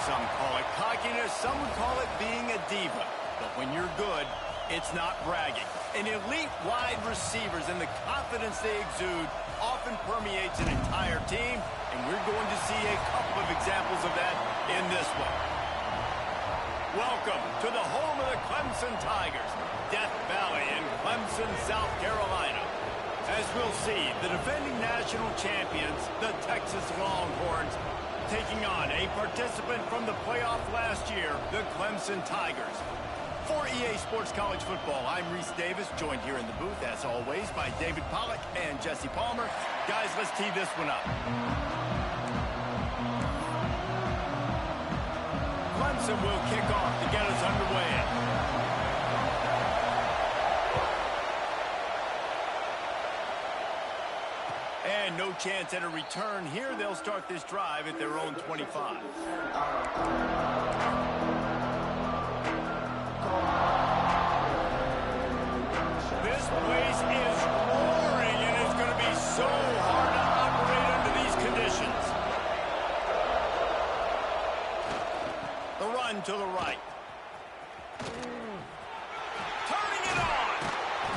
Some call it cockiness, some would call it being a diva. But when you're good, it's not bragging. An elite wide receivers and the confidence they exude often permeates an entire team, and we're going to see a couple of examples of that in this one. Welcome to the home of the Clemson Tigers, Death Valley in Clemson, South Carolina. As we'll see, the defending national champions, the Texas Longhorns, taking on a participant from the playoff last year, the Clemson Tigers. For EA Sports College Football, I'm Reese Davis, joined here in the booth, as always, by David Pollack and Jesse Palmer. Guys, let's tee this one up. Clemson will kick off to get us underway. And no chance at a return here. They'll start this drive at their own 25. This place is roaring, and it's going to be so hard to operate under these conditions. The run to the right. Turning it on.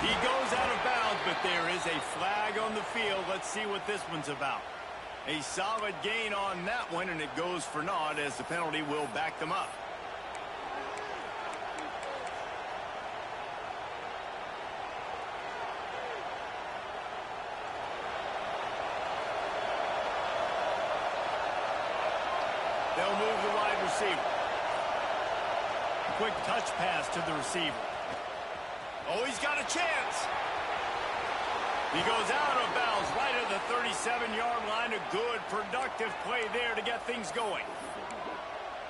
He goes out of bounds, but there is a flag on the field. Let's see what this one's about. A solid gain on that one, and it goes for naught as the penalty will back them up. They'll move the wide receiver. Quick touch pass to the receiver. Oh, he's got a chance. He goes out of bounds right at the 37-yard line. A good, productive play there to get things going.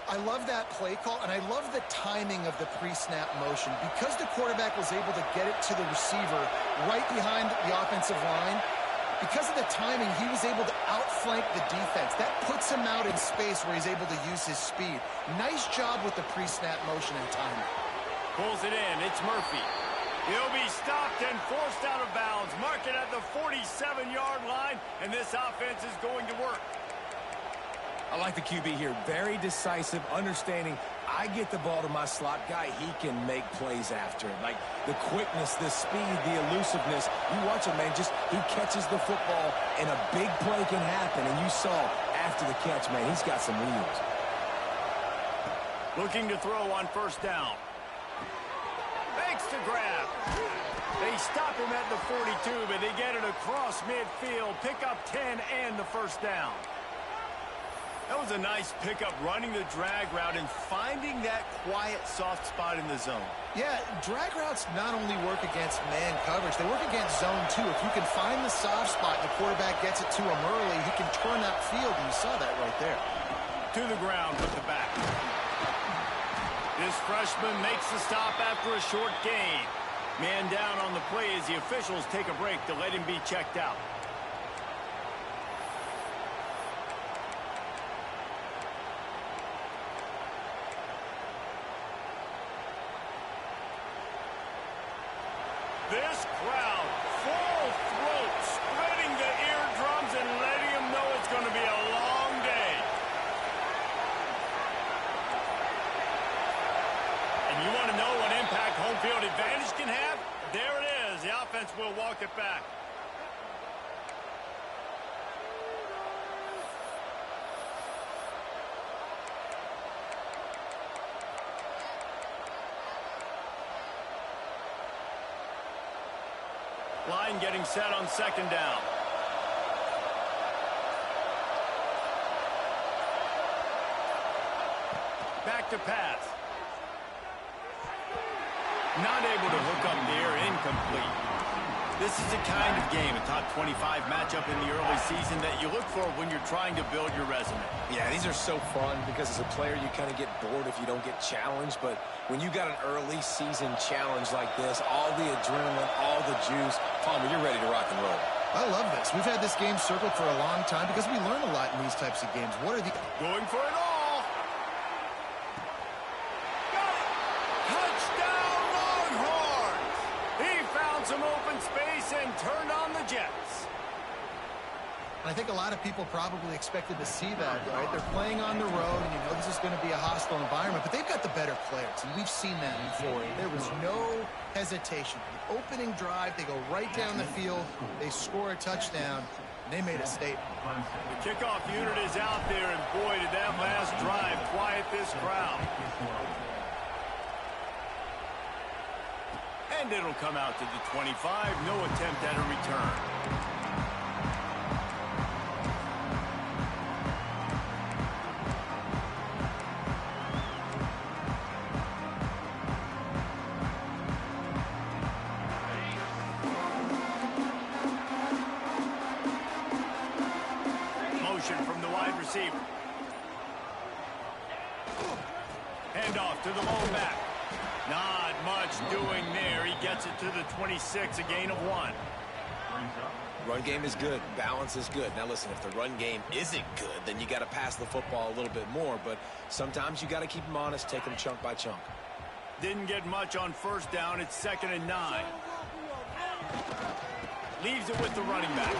I love that play call, and I love the timing of the pre-snap motion. Because the quarterback was able to get it to the receiver right behind the offensive line, because of the timing, he was able to outflank the defense. That puts him out in space where he's able to use his speed. Nice job with the pre-snap motion and timing. Pulls it in. It's Murphy. He'll be stopped and forced out of bounds. Mark it at the 47-yard line, and this offense is going to work. I like the QB here. Very decisive, understanding I get the ball to my slot guy, he can make plays after. Like the quickness, the speed, the elusiveness. You watch him, man, just he catches the football and a big play can happen. And you saw after the catch, man, he's got some wheels. Looking to throw on first down. Fakes to grab. They stop him at the 42, but they get it across midfield. Pick up 10 and the first down. That was a nice pickup, running the drag route and finding that quiet, soft spot in the zone. Yeah, drag routes not only work against man coverage, they work against zone too. If you can find the soft spot and the quarterback gets it to him early, he can turn that field, and you saw that right there. To the ground with the back. This freshman makes the stop after a short gain. Man down on the play as the officials take a break to let him be checked out. This crowd, full throat, spreading the eardrums and letting them know it's going to be a long day. And you want to know what impact home field advantage can have? There it is. The offense will walk it back. Line getting set on second down. Back to pass. Not able to hook up there, incomplete. This is the kind of game, a top 25 matchup in the early season that you look for when you're trying to build your resume. Yeah, these are so fun because as a player you kind of get bored if you don't get challenged, but when you got an early season challenge like this, all the adrenaline, all the juice, Palmer, you're ready to rock and roll. I love this. We've had this game circled for a long time because we learn a lot in these types of games. What are the... Going for it all. Got it. Touchdown Longhorns. He found some open space and turned on the Jets. I think a lot of people probably expected to see that, right? They're playing on the road, and you know this is going going to be a hostile environment, but they've got the better players, and we've seen that before. There was no hesitation. The opening drive, they go right down the field, they score a touchdown, and they made a statement. The kickoff unit is out there, and boy, did that last drive quiet this crowd. And it'll come out to the 25. No attempt at a return. From the wide receiver. Handoff to the low back. Not much doing there. He gets it to the 26, a gain of 1. Run game is good. Balance is good. Now listen, if the run game isn't good, then you got to pass the football a little bit more. But sometimes you got to keep them honest, take them chunk by chunk. Didn't get much on first down. It's 2nd and 9. Leaves it with the running back.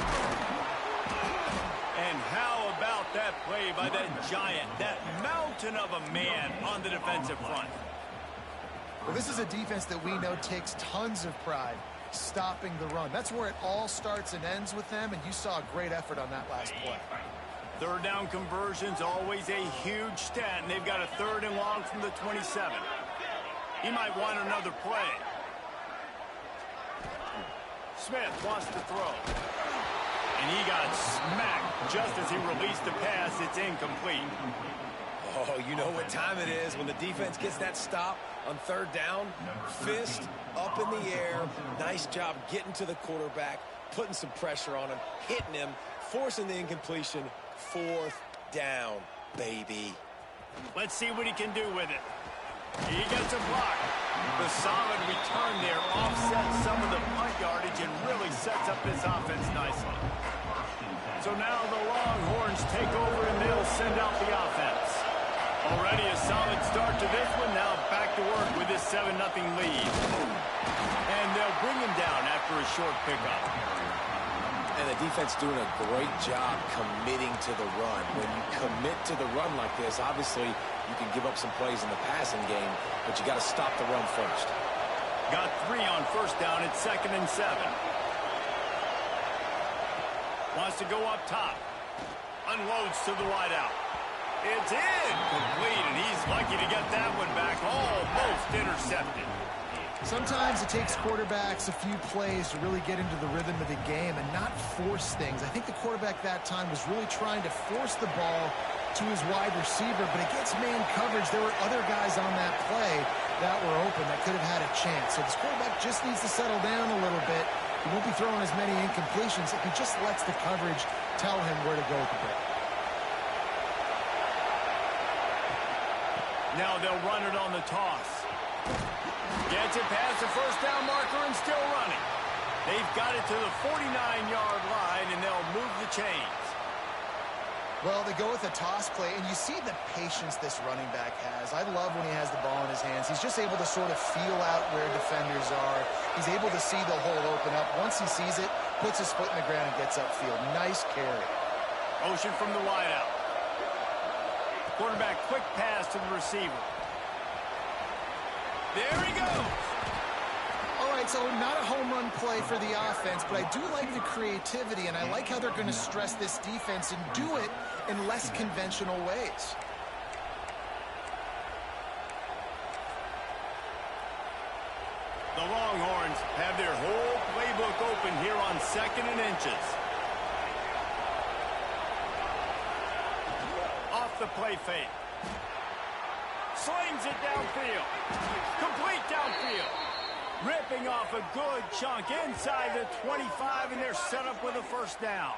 And how about that play by that giant, that mountain of a man on the defensive front? Well, this is a defense that we know takes tons of pride stopping the run. That's where it all starts and ends with them, and you saw a great effort on that last play. 3rd down conversion's always a huge stat, and they've got a 3rd and long from the 27. He might want another play. Smith wants to throw. And he got smacked just as he released the pass. It's incomplete. Oh, you know what time it is when the defense gets that stop on 3rd down. Fist up in the air. Nice job getting to the quarterback, putting some pressure on him, hitting him, forcing the incompletion. 4th down, baby. Let's see what he can do with it. He gets a block. The solid return there offsets some of the punt yardage and really sets up this offense nicely. So now the Longhorns take over and they'll send out the offense. Already a solid start to this one. Now back to work with this 7-0 lead. And they'll bring him down after a short pickup. And the defense doing a great job committing to the run. When you commit to the run like this, obviously you can give up some plays in the passing game, but you got to stop the run first. Got 3 on first down. It's 2nd and 7. Wants to go up top. Unloads to the wideout. It's incomplete, and he's lucky to get that one back. Almost intercepted. Sometimes it takes quarterbacks a few plays to really get into the rhythm of the game and not force things. I think the quarterback that time was really trying to force the ball to his wide receiver, but against man coverage, there were other guys on that play that were open that could have had a chance. So this quarterback just needs to settle down a little bit. He won't be throwing as many incompletions if he just lets the coverage tell him where to go with the ball. Now they'll run it on the toss. Gets it past the first down marker and still running. They've got it to the 49-yard line, and they'll move the chains. Well, they go with a toss play, and you see the patience this running back has. I love when he has the ball in his hands. He's just able to sort of feel out where defenders are. He's able to see the hole open up. Once he sees it, puts his foot in the ground and gets upfield. Nice carry. Motion from the wideout. Quarterback quick pass to the receiver. There he goes. All right, so not a home run play for the offense, but I do like the creativity, and I like how they're going to stress this defense and do it in less conventional ways. The Longhorns have their whole playbook open here on 2nd and inches. Off the play fake. Slings it downfield. Complete downfield. Ripping off a good chunk inside the 25, and they're set up with a first down.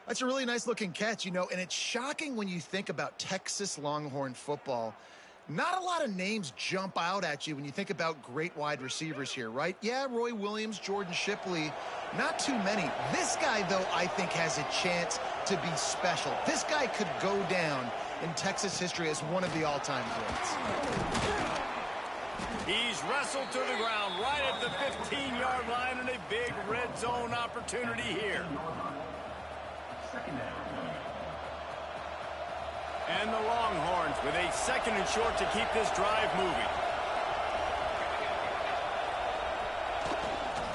That's a really nice looking catch, you know, and it's shocking when you think about Texas Longhorn football. Not a lot of names jump out at you when you think about great wide receivers here, right? Yeah, Roy Williams, Jordan Shipley, not too many. This guy, though, I think has a chance to be special. This guy could go down in Texas history as one of the all-time greats. He's wrestled to the ground right at the 15-yard line, and a big red zone opportunity here. And the Longhorns with a 2nd and short to keep this drive moving.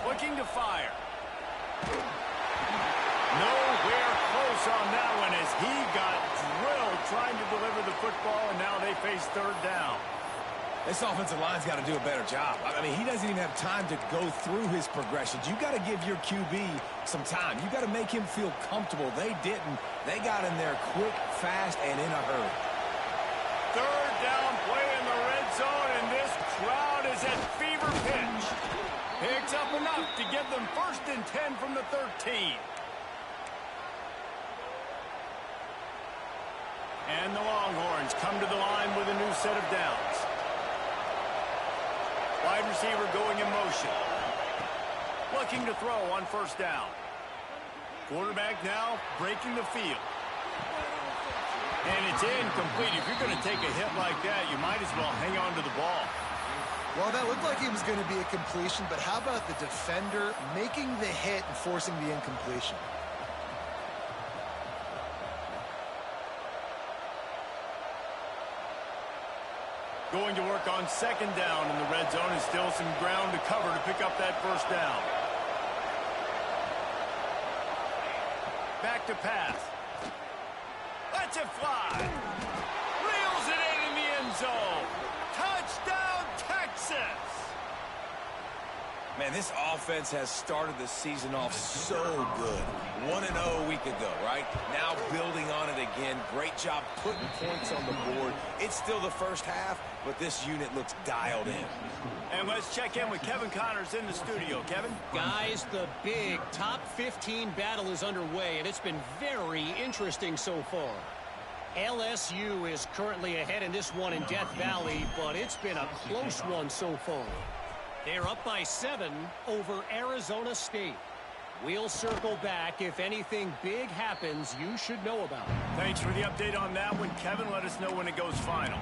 Looking to fire. Nowhere close on that one as he got drilled trying to deliver the football, and now they face 3rd down. This offensive line's got to do a better job. I mean, he doesn't even have time to go through his progressions. You got to give your QB some time. You got to make him feel comfortable. They didn't. They got in there quick, fast, and in a hurry. 3rd down play in the red zone, and this crowd is at fever pitch. Picks up enough to give them 1st and 10 from the 13. And the Longhorns come to the line with a new set of downs. Wide receiver going in motion. Looking to throw on 1st down. Quarterback now breaking the field. And it's incomplete. If you're going to take a hit like that, you might as well hang on to the ball. Well, that looked like it was going to be a completion, but how about the defender making the hit and forcing the incompletion? Going to work on 2nd down in the red zone, and still some ground to cover to pick up that 1st down. Back to pass. Lets it fly. Reels it in the end zone. Touchdown, Texas! Man, this offense has started the season off so good. 1-0 a week ago, right? Now building on it again. Great job putting points on the board. It's still the first half, but this unit looks dialed in. And let's check in with Kevin Connors in the studio. Kevin? Guys, the big top 15 battle is underway, and it's been very interesting so far. LSU is currently ahead in this one in Death Valley, but it's been a close one so far. They're up by 7 over Arizona State. We'll circle back. If anything big happens, you should know about it. Thanks for the update on that one, Kevin. Let us know when it goes final.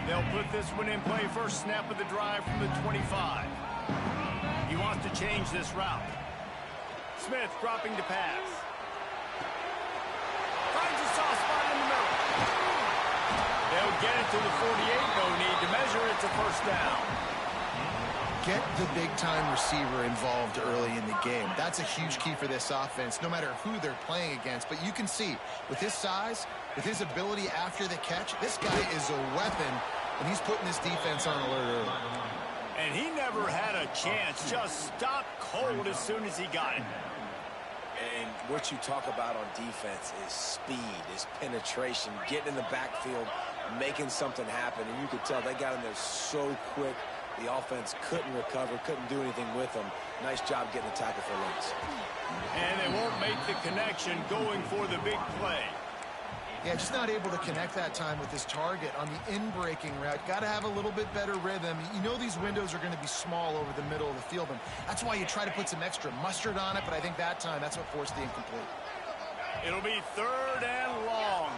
They'll put this one in play. First snap of the drive from the 25. He wants to change this route. Smith dropping to pass. Finds a soft spot in the middle. They'll get it to the 48. No need to measure. It's a 1st down. Get the big-time receiver involved early in the game. That's a huge key for this offense, no matter who they're playing against. But you can see, with his size, with his ability after the catch, this guy is a weapon, and he's putting this defense on alert early. And he never had a chance. Just stopped cold as soon as he got it. And what you talk about on defense is speed, is penetration, getting in the backfield, making something happen. And you could tell they got in there so quick. The offense couldn't recover, couldn't do anything with them. Nice job getting the tackle for Lynch. And they won't make the connection going for the big play. Yeah, just not able to connect that time with his target on the in-breaking route. Got to have a little bit better rhythm. You know these windows are going to be small over the middle of the field, and that's why you try to put some extra mustard on it, but I think that time that's what forced the incomplete. It'll be 3rd and long.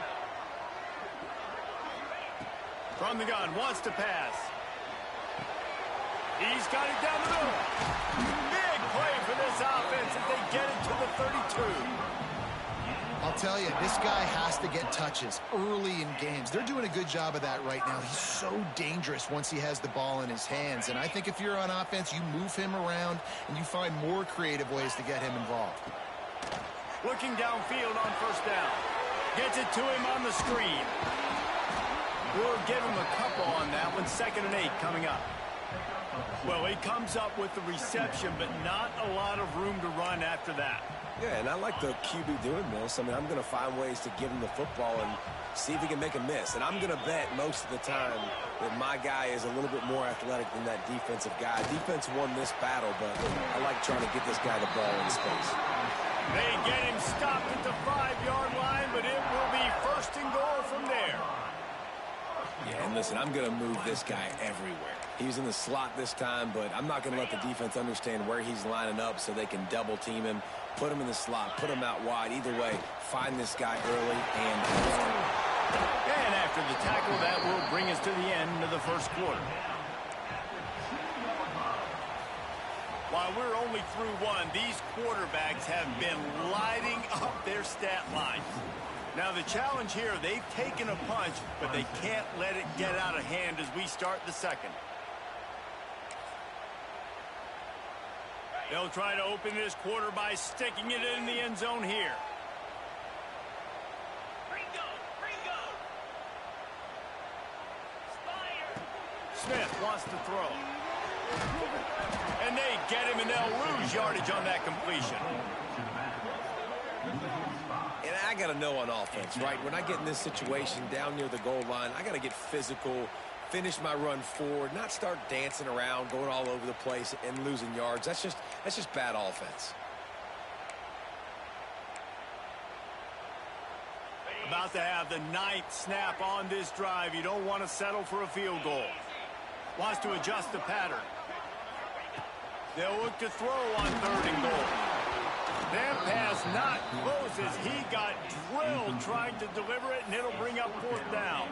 From the gun, wants to pass. He's got it down the middle. Big play for this offense as they get it to the 32. I'll tell you, this guy has to get touches early in games. They're doing a good job of that right now. He's so dangerous once he has the ball in his hands. And I think if you're on offense, you move him around and you find more creative ways to get him involved. Looking downfield on 1st down. Gets it to him on the screen. We'll give him a couple on that one. 2nd and 8 coming up. Well, he comes up with the reception, but not a lot of room to run after that. Yeah, and I like the QB doing this. I mean, I'm going to find ways to give him the football and see if he can make a miss. And I'm going to bet most of the time that my guy is a little bit more athletic than that defensive guy. Defense won this battle, but I like trying to get this guy the ball in space. They get him stopped at the 5-yard line, but it will be first and goal from there. Yeah, and listen, I'm going to move this guy everywhere. He's in the slot this time, but I'm not going to let the defense understand where he's lining up so they can double team him, put him in the slot, put him out wide. Either way, find this guy early and often. And after the tackle, that will bring us to the end of the first quarter. While we're only through one, these quarterbacks have been lighting up their stat lines. Now the challenge here, they've taken a punch, but they can't let it get out of hand as we start the second. They'll try to open this quarter by sticking it in the end zone here. Smith wants to throw. And they get him, and they'll lose yardage on that completion. And I got to know on offense, right? When I get in this situation down near the goal line, I got to get physical, finish my run forward, not start dancing around, going all over the place and losing yards. That's just bad offense. About to have the 9th snap on this drive. You don't want to settle for a field goal. Wants to adjust the pattern. They'll look to throw on 3rd and goal. That pass not close as he got drilled trying to deliver it, and it'll bring up 4th down.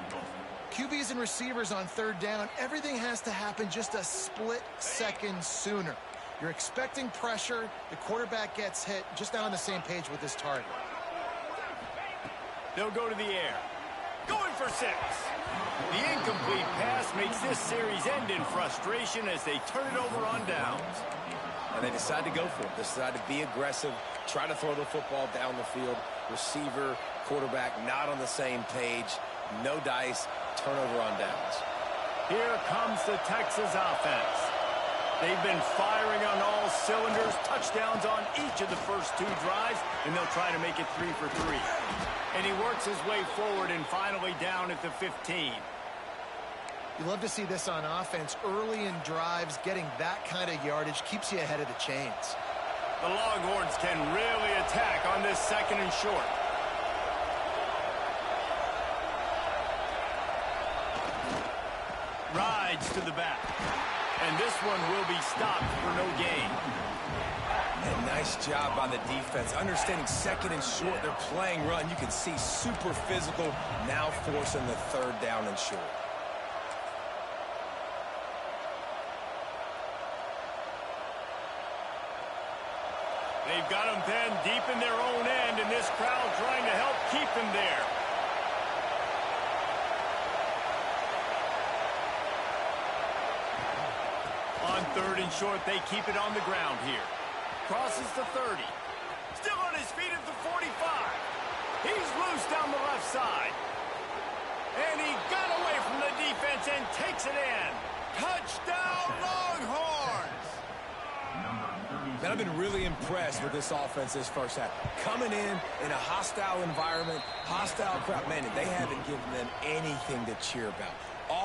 QBs and receivers on 3rd down, everything has to happen just a split second sooner. You're expecting pressure, the quarterback gets hit, just not on the same page with his target. They'll go to the air. Going for 6. The incomplete pass makes this series end in frustration as they turn it over on downs. And they decide to go for it. They decide to be aggressive, try to throw the football down the field. Receiver, quarterback, not on the same page. No dice, turnover on downs. Here comes the Texas offense. They've been firing on all cylinders, touchdowns on each of the first 2 drives, and they'll try to make it 3 for 3. And he works his way forward and finally down at the 15. You love to see this on offense. Early in drives, getting that kind of yardage keeps you ahead of the chains. The Longhorns can really attack on this 2nd and short. Rides to the back. And this one will be stopped for no gain. And nice job by the defense. Understanding 2nd and short, they're playing run. You can see super physical, now forcing the 3rd down and short. They've got them then deep in their own end, and this crowd trying to help keep them there. On 3rd and short, they keep it on the ground here. Crosses the 30. Still on his feet at the 45. He's loose down the left side. And he got away from the defense and takes it in. Touchdown, Longhorns! Man, I've been really impressed with this offense this first half. Coming in a hostile environment, hostile crowd, man, they haven't given them anything to cheer about.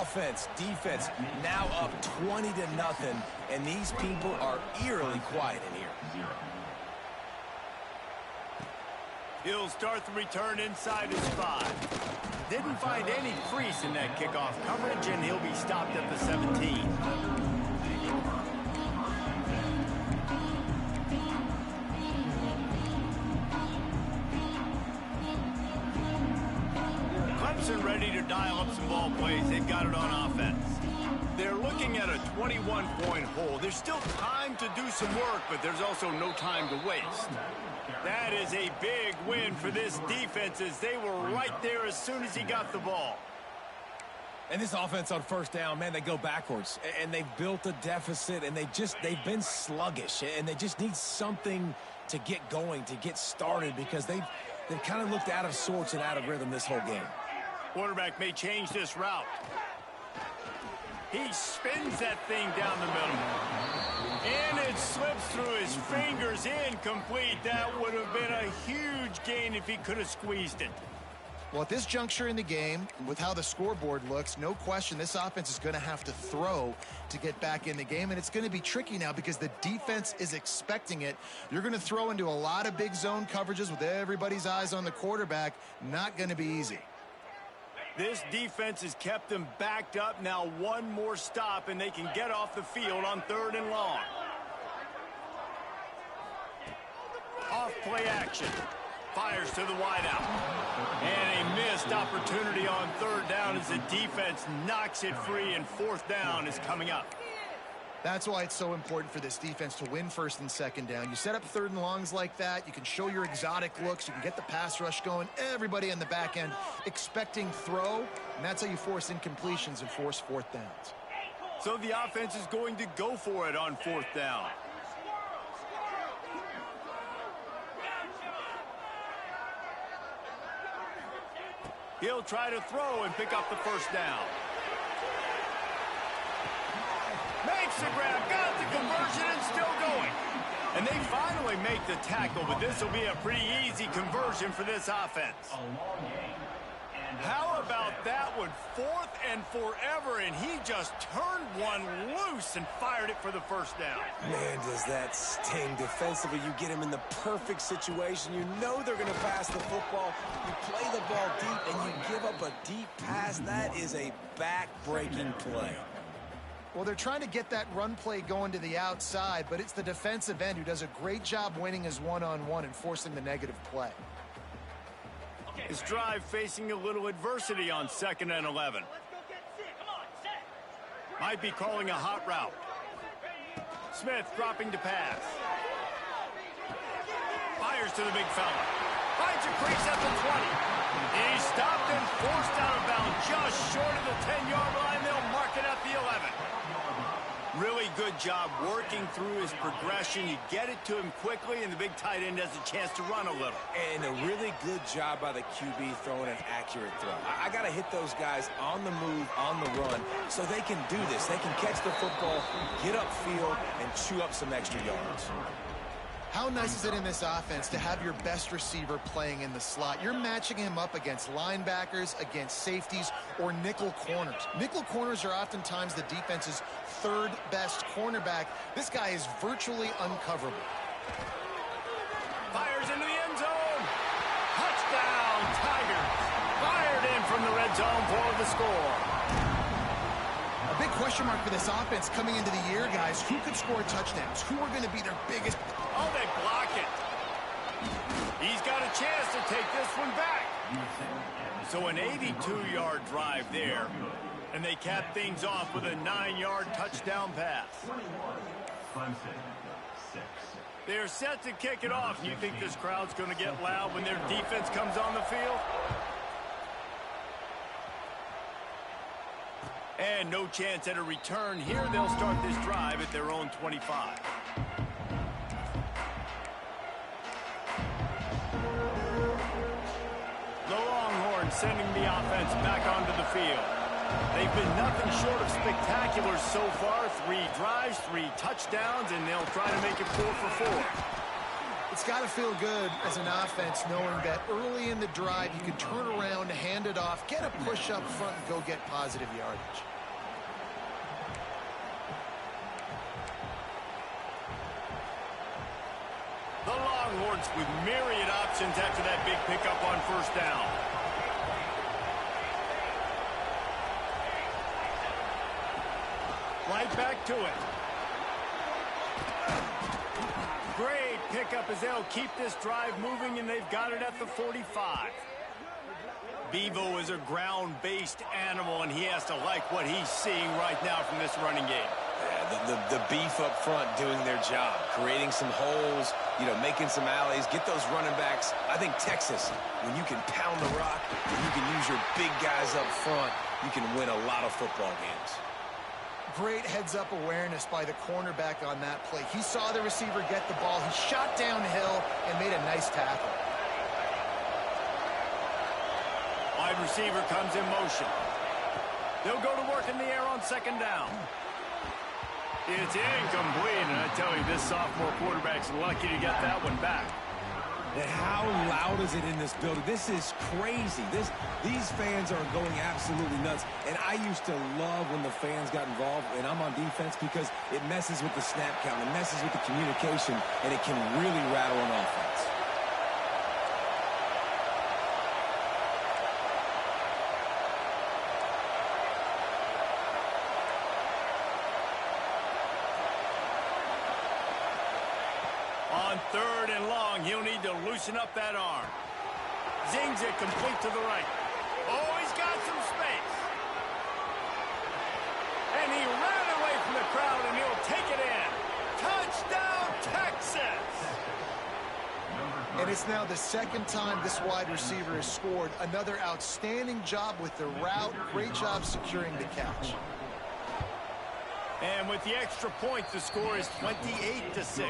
Offense, defense, now up 20-0, and these people are eerily quiet in here. He'll start the return inside his 5. Didn't find any crease in that kickoff coverage, and he'll be stopped at the 17. Clemson ready to dial up some ball plays. They've got it on offense. They're looking at a 21-point hole. There's still time to do some work, but there's also no time to waste. That is a big win for this defense as they were right there as soon as he got the ball. And this offense on 1st down, man, they go backwards. And they've built a deficit, and they've been sluggish. And they just need something to get going, to get started, because they've kind of looked out of sorts and out of rhythm this whole game. Quarterback may change this route. He spins that thing down the middle. And it slips through his fingers, incomplete. That would have been a huge gain if he could have squeezed it. Well, at this juncture in the game, with how the scoreboard looks, no question this offense is going to have to throw to get back in the game, and it's going to be tricky now because the defense is expecting it. You're going to throw into a lot of big zone coverages with everybody's eyes on the quarterback. Not going to be easy. This defense has kept them backed up. Now one more stop, and they can get off the field on 3rd and long. Off play action. Fires to the wideout. And a missed opportunity on 3rd down as the defense knocks it free, and 4th down is coming up. That's why it's so important for this defense to win 1st and 2nd down. You set up 3rd and longs like that. You can show your exotic looks. You can get the pass rush going. Everybody on the back end expecting throw, and that's how you force incompletions and force 4th downs. So the offense is going to go for it on 4th down. He'll try to throw and pick up the 1st down. Makes the grab, got the conversion, and still going. And they finally make the tackle, but this will be a pretty easy conversion for this offense. How about that one? 4th and forever, and he just turned one loose and fired it for the 1st down. Man, does that sting defensively. You get him in the perfect situation. You know they're going to pass the football. You play the ball deep, and you give up a deep pass. That is a back-breaking play. Well, they're trying to get that run play going to the outside, but it's the defensive end who does a great job winning his one-on-one and forcing the negative play. His drive facing a little adversity on 2nd and 11. Might be calling a hot route. Smith dropping to pass. Fires to the big fella. Finds a crease at the 20. He's stopped and forced out of bounds just short of the 10-yard line. They'll mark it at the 11. Really good job working through his progression. You get it to him quickly, and the big tight end has a chance to run a little. And a really good job by the QB throwing an accurate throw. I got to hit those guys on the move, on the run, so they can do this. They can catch the football, get upfield, and chew up some extra yards. How nice is it in this offense to have your best receiver playing in the slot? You're matching him up against linebackers, against safeties, or nickel corners. Nickel corners are oftentimes the defense's 3rd best cornerback. This guy is virtually uncoverable. Fires into the end zone. Touchdown, Tigers. Fired in from the red zone for the score. A big question mark for this offense coming into the year, guys. Who could score touchdowns? Who are going to be their biggest... Oh, they block it. He's got a chance to take this one back. So an 82-yard drive there. And they cap things off with a 9-yard touchdown pass. They're set to kick it off. You think this crowd's going to get loud when their defense comes on the field? And no chance at a return here. They'll start this drive at their own 25. The Longhorns sending the offense back onto the field. They've been nothing short of spectacular so far. 3 drives, 3 touchdowns, and they'll try to make it 4 for 4. It's got to feel good as an offense knowing that early in the drive you can turn around, hand it off, get a push up front, and go get positive yardage. The Longhorns with myriad options after that big pickup on 1st down. Right back to it. Great pickup as they'll keep this drive moving, and they've got it at the 45. Bevo is a ground-based animal, and he has to like what he's seeing right now from this running game. The beef up front doing their job, creating some holes, making some alleys, get those running backs. I think Texas, when you can pound the rock and you can use your big guys up front, you can win a lot of football games. Great heads-up awareness by the cornerback on that play. He saw the receiver get the ball. He shot downhill and made a nice tackle. Wide receiver comes in motion. They'll go to work in the air on second down. It's incomplete, and I tell you, this sophomore quarterback's lucky to get that one back. And how loud is it in this building? This is crazy. These fans are going absolutely nuts. And I used to love when the fans got involved, and I'm on defense, because it messes with the snap count, it messes with the communication, and it can really rattle an offense. On third and long, he'll need to loosen up that arm. Zings it complete to the right. Oh, he's got some space. And he ran away from the crowd, and he'll take it in. Touchdown, Texas! And it's now the second time this wide receiver has scored. Another outstanding job with the route. Great job securing the catch. And with the extra point, the score is 28-6.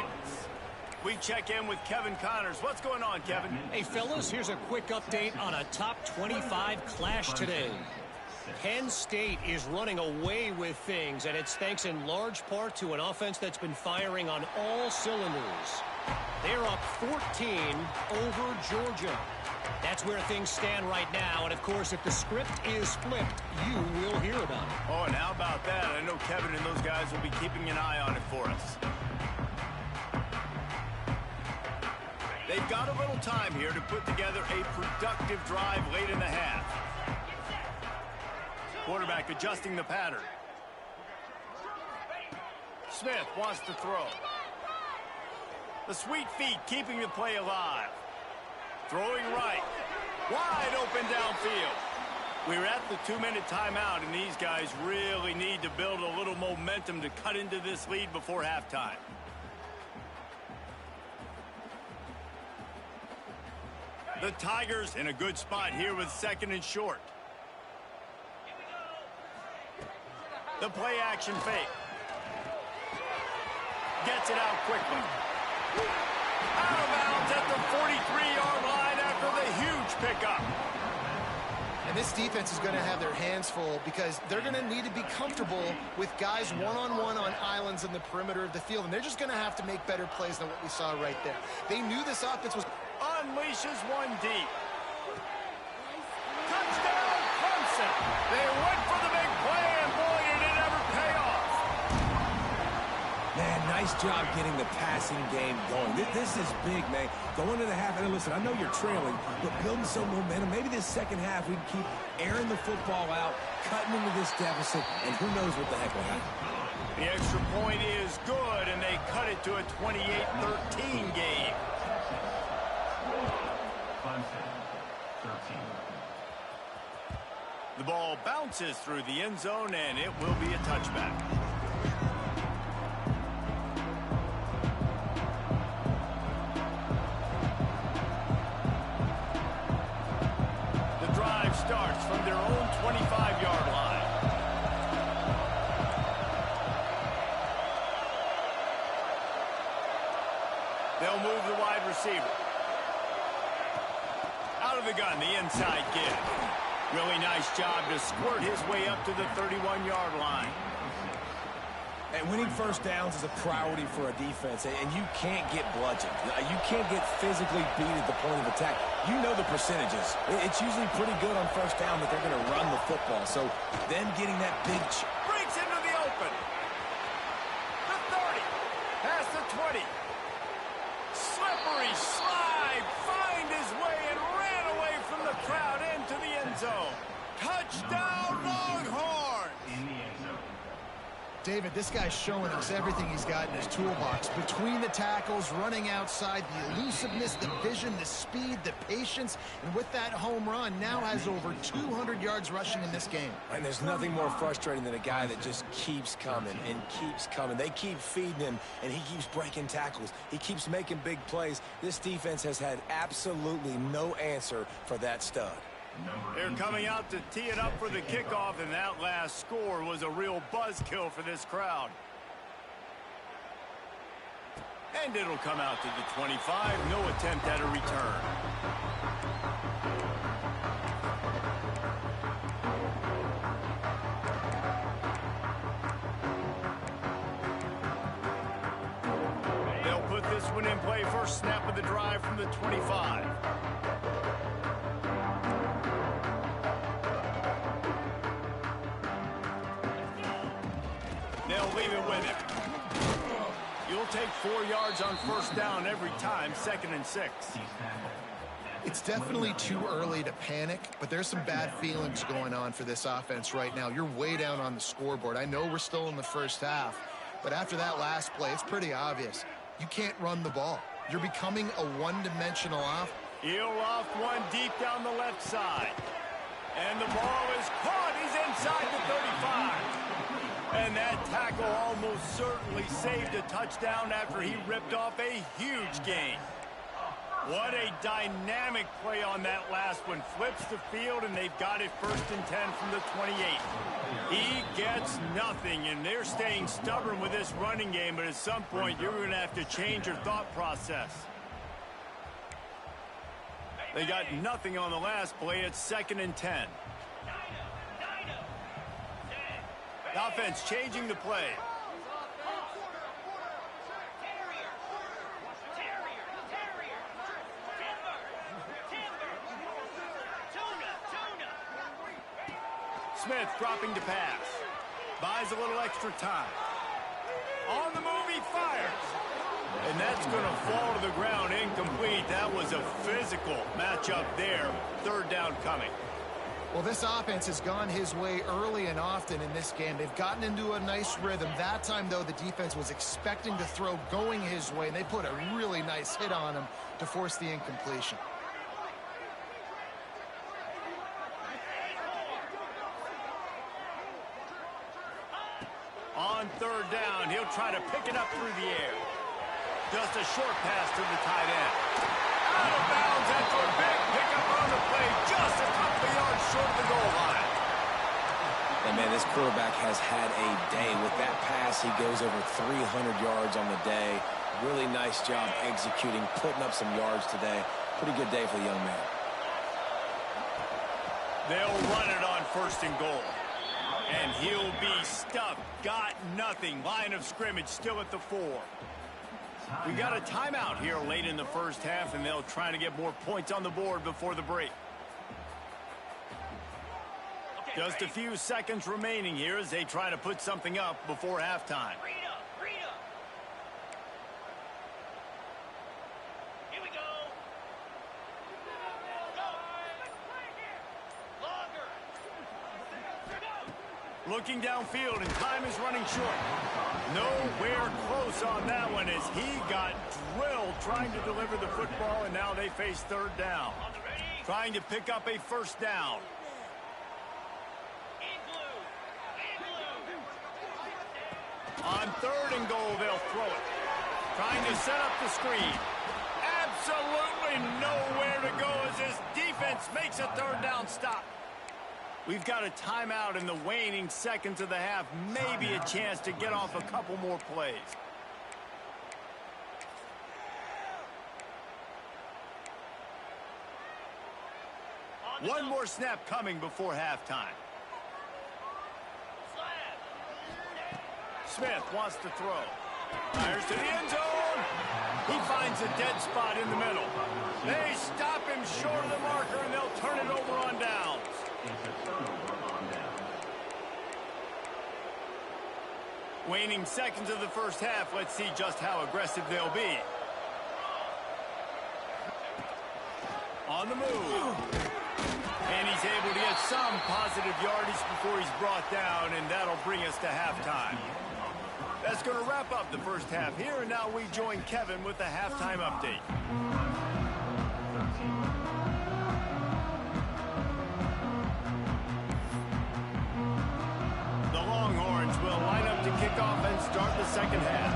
We check in with Kevin Connors. What's going on, Kevin? Hey, fellas, here's a quick update on a top 25 clash today. Penn State is running away with things, and it's thanks in large part to an offense that's been firing on all cylinders. They're up 14 over Georgia. That's where things stand right now, and of course, if the script is flipped, you will hear about it. Oh, and how about that? I know Kevin and those guys will be keeping an eye on it for us. They've got a little time here to put together a productive drive late in the half. Quarterback adjusting the pattern. Smith wants to throw. The sweet feet keeping the play alive. Throwing right. Wide open downfield. We're at the 2-minute timeout, and these guys really need to build a little momentum to cut into this lead before halftime. The Tigers in a good spot here with second and short. The play action fake. Gets it out quickly. Out of bounds at the 43-yard line after the huge pickup. And this defense is going to have their hands full, because they're going to need to be comfortable with guys one-on-one on islands in the perimeter of the field. And they're just going to have to make better plays than what we saw right there. They knew this offense was... Unleashes one deep. Touchdown, Clemson. They went for the big play, and boy, did it ever pay off. Man, nice job getting the passing game going. This is big, man. Going to the half, and listen, I know you're trailing, but building some momentum. Maybe this second half we can keep airing the football out, cutting into this deficit, and who knows what the heck will happen. The extra point is good, and they cut it to a 28-13 game. The ball bounces through the end zone, and it will be a touchback. The drive starts from their own 25-yard line. They'll move the wide receiver. Out of the gun, the inside give. Really nice job to squirt his way up to the 31-yard line. And winning first downs is a priority for a defense, and you can't get bludgeoned. You can't get physically beat at the point of attack. You know the percentages. It's usually pretty good on first down that they're going to run the football. So them getting that big... Breaks into the open. The 30. Past the 20. Slippery slide. Find his way and ran away from the crowd into the end zone. Touchdown, Longhorns! David, this guy's showing us everything he's got in his toolbox. Between the tackles, running outside, the elusiveness, the vision, the speed, the patience, and with that home run, now has over 200 yards rushing in this game. And there's nothing more frustrating than a guy that just keeps coming and keeps coming. They keep feeding him, and he keeps breaking tackles. He keeps making big plays. This defense has had absolutely no answer for that stud. They're coming out to tee it up for the kickoff, and that last score was a real buzzkill for this crowd. And it'll come out to the 25. No attempt at a return. this one in play. First snap of the drive from the 25. They'll leave it with him. You'll take 4 yards on first down every time, 2nd and 6. It's definitely too early to panic, but there's some bad feelings going on for this offense right now. You're way down on the scoreboard. I know we're still in the first half, but after that last play, it's pretty obvious. You can't run the ball. You're becoming a one-dimensional offense. He'll loft one deep down the left side. And the ball is caught. He's inside the 35. And that tackle almost certainly saved a touchdown after he ripped off a huge gain. What a dynamic play on that last one. Flips the field, and they've got it 1st and 10 from the 28. He gets nothing, and they're staying stubborn with this running game, but at some point, you're going to have to change your thought process. They got nothing on the last play. It's 2nd and 10. The offense changing the play. Smith dropping to pass. Buys a little extra time. On the move, he fires. And that's going to fall to the ground incomplete. That was a physical matchup there. 3rd down coming. Well, this offense has gone his way early and often in this game. They've gotten into a nice rhythm. That time, though, the defense was expecting to throw going his way, and they put a really nice hit on him to force the incompletion. On 3rd down, he'll try to pick it up through the air. Just a short pass to the tight end. Out of bounds after a big pickup on the play, just a couple of yards short of the goal line. And man, this quarterback has had a day. With that pass, he goes over 300 yards on the day. Really nice job executing, putting up some yards today. Pretty good day for the young man. They'll run it on 1st and goal. And he'll be stuffed. Got nothing. Line of scrimmage still at the 4. We got a timeout here late in the first half, and they'll try to get more points on the board before the break. Just a few seconds remaining here as they try to put something up before halftime. Here we go. Looking downfield, and time is running short. Nowhere close on that one as he got drilled trying to deliver the football, and now they face 3rd down. Trying to pick up a 1st down. On 3rd and goal, they'll throw it. Trying to set up the screen. Absolutely nowhere to go as this defense makes a 3rd down stop. We've got a timeout in the waning seconds of the half. Maybe a chance to get off a couple more plays. One more snap coming before halftime. Smith wants to throw. Fires to the end zone. He finds a dead spot in the middle. They stop him short of the marker, and they'll turn it over on downs. Waning seconds of the first half. Let's see just how aggressive they'll be. On the move. And he's able to get some positive yardage before he's brought down, and that'll bring us to halftime. That's going to wrap up the first half here, and now we join Kevin with the halftime update. The Longhorns will line up to kick off and start the second half.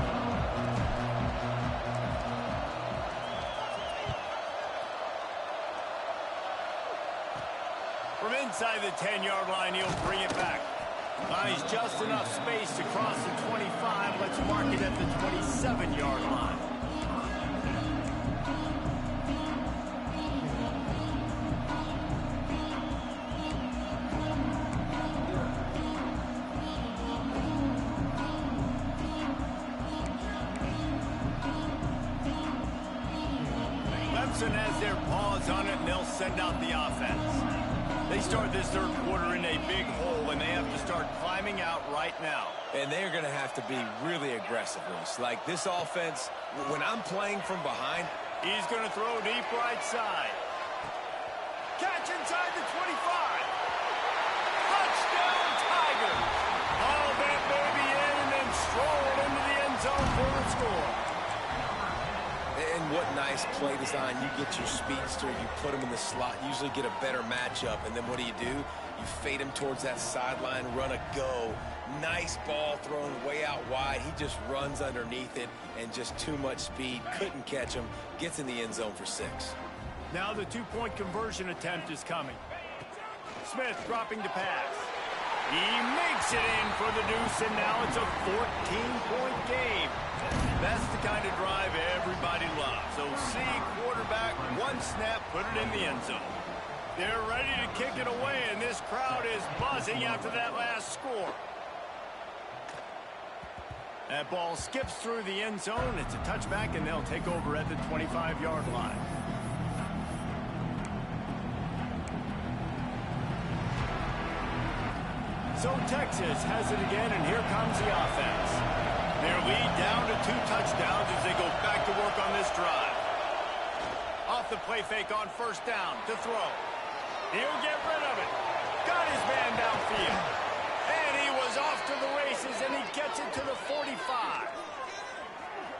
From inside the 10-yard line, he'll bring it back. Buys just enough space to cross the 25. Let's mark it at the 27-yard line. Wilson has their paws on it, and they'll send out the offense. They start this third quarter in a big hole, and they have to start climbing out right now. And they're going to have to be really aggressive, Reese. Like this offense, when I'm playing from behind, he's going to throw deep right side. Catch inside the 25. Touchdown, Tigers. All that baby in and then strolled into the end zone for the score. and what nice play design. You get your speedster, you put him in the slot, usually get a better matchup, and then what do? You fade him towards that sideline, run a go. Nice ball thrown way out wide. He just runs underneath it, and just too much speed. Couldn't catch him. Gets in the end zone for 6. Now the two-point conversion attempt is coming. Smith dropping to pass. He makes it in for the deuce, and now it's a 14-point game. That's the kind of drive everybody loves. So see quarterback, one snap, put it in the end zone. They're ready to kick it away, and this crowd is buzzing after that last score. That ball skips through the end zone. It's a touchback, and they'll take over at the 25-yard line. So Texas has it again, and here comes the offense. Their lead down to 2 touchdowns as they go back to work on this drive. Off the play fake on first down to throw. He'll get rid of it. Got his man downfield. And he was off to the races, and he gets it to the 45.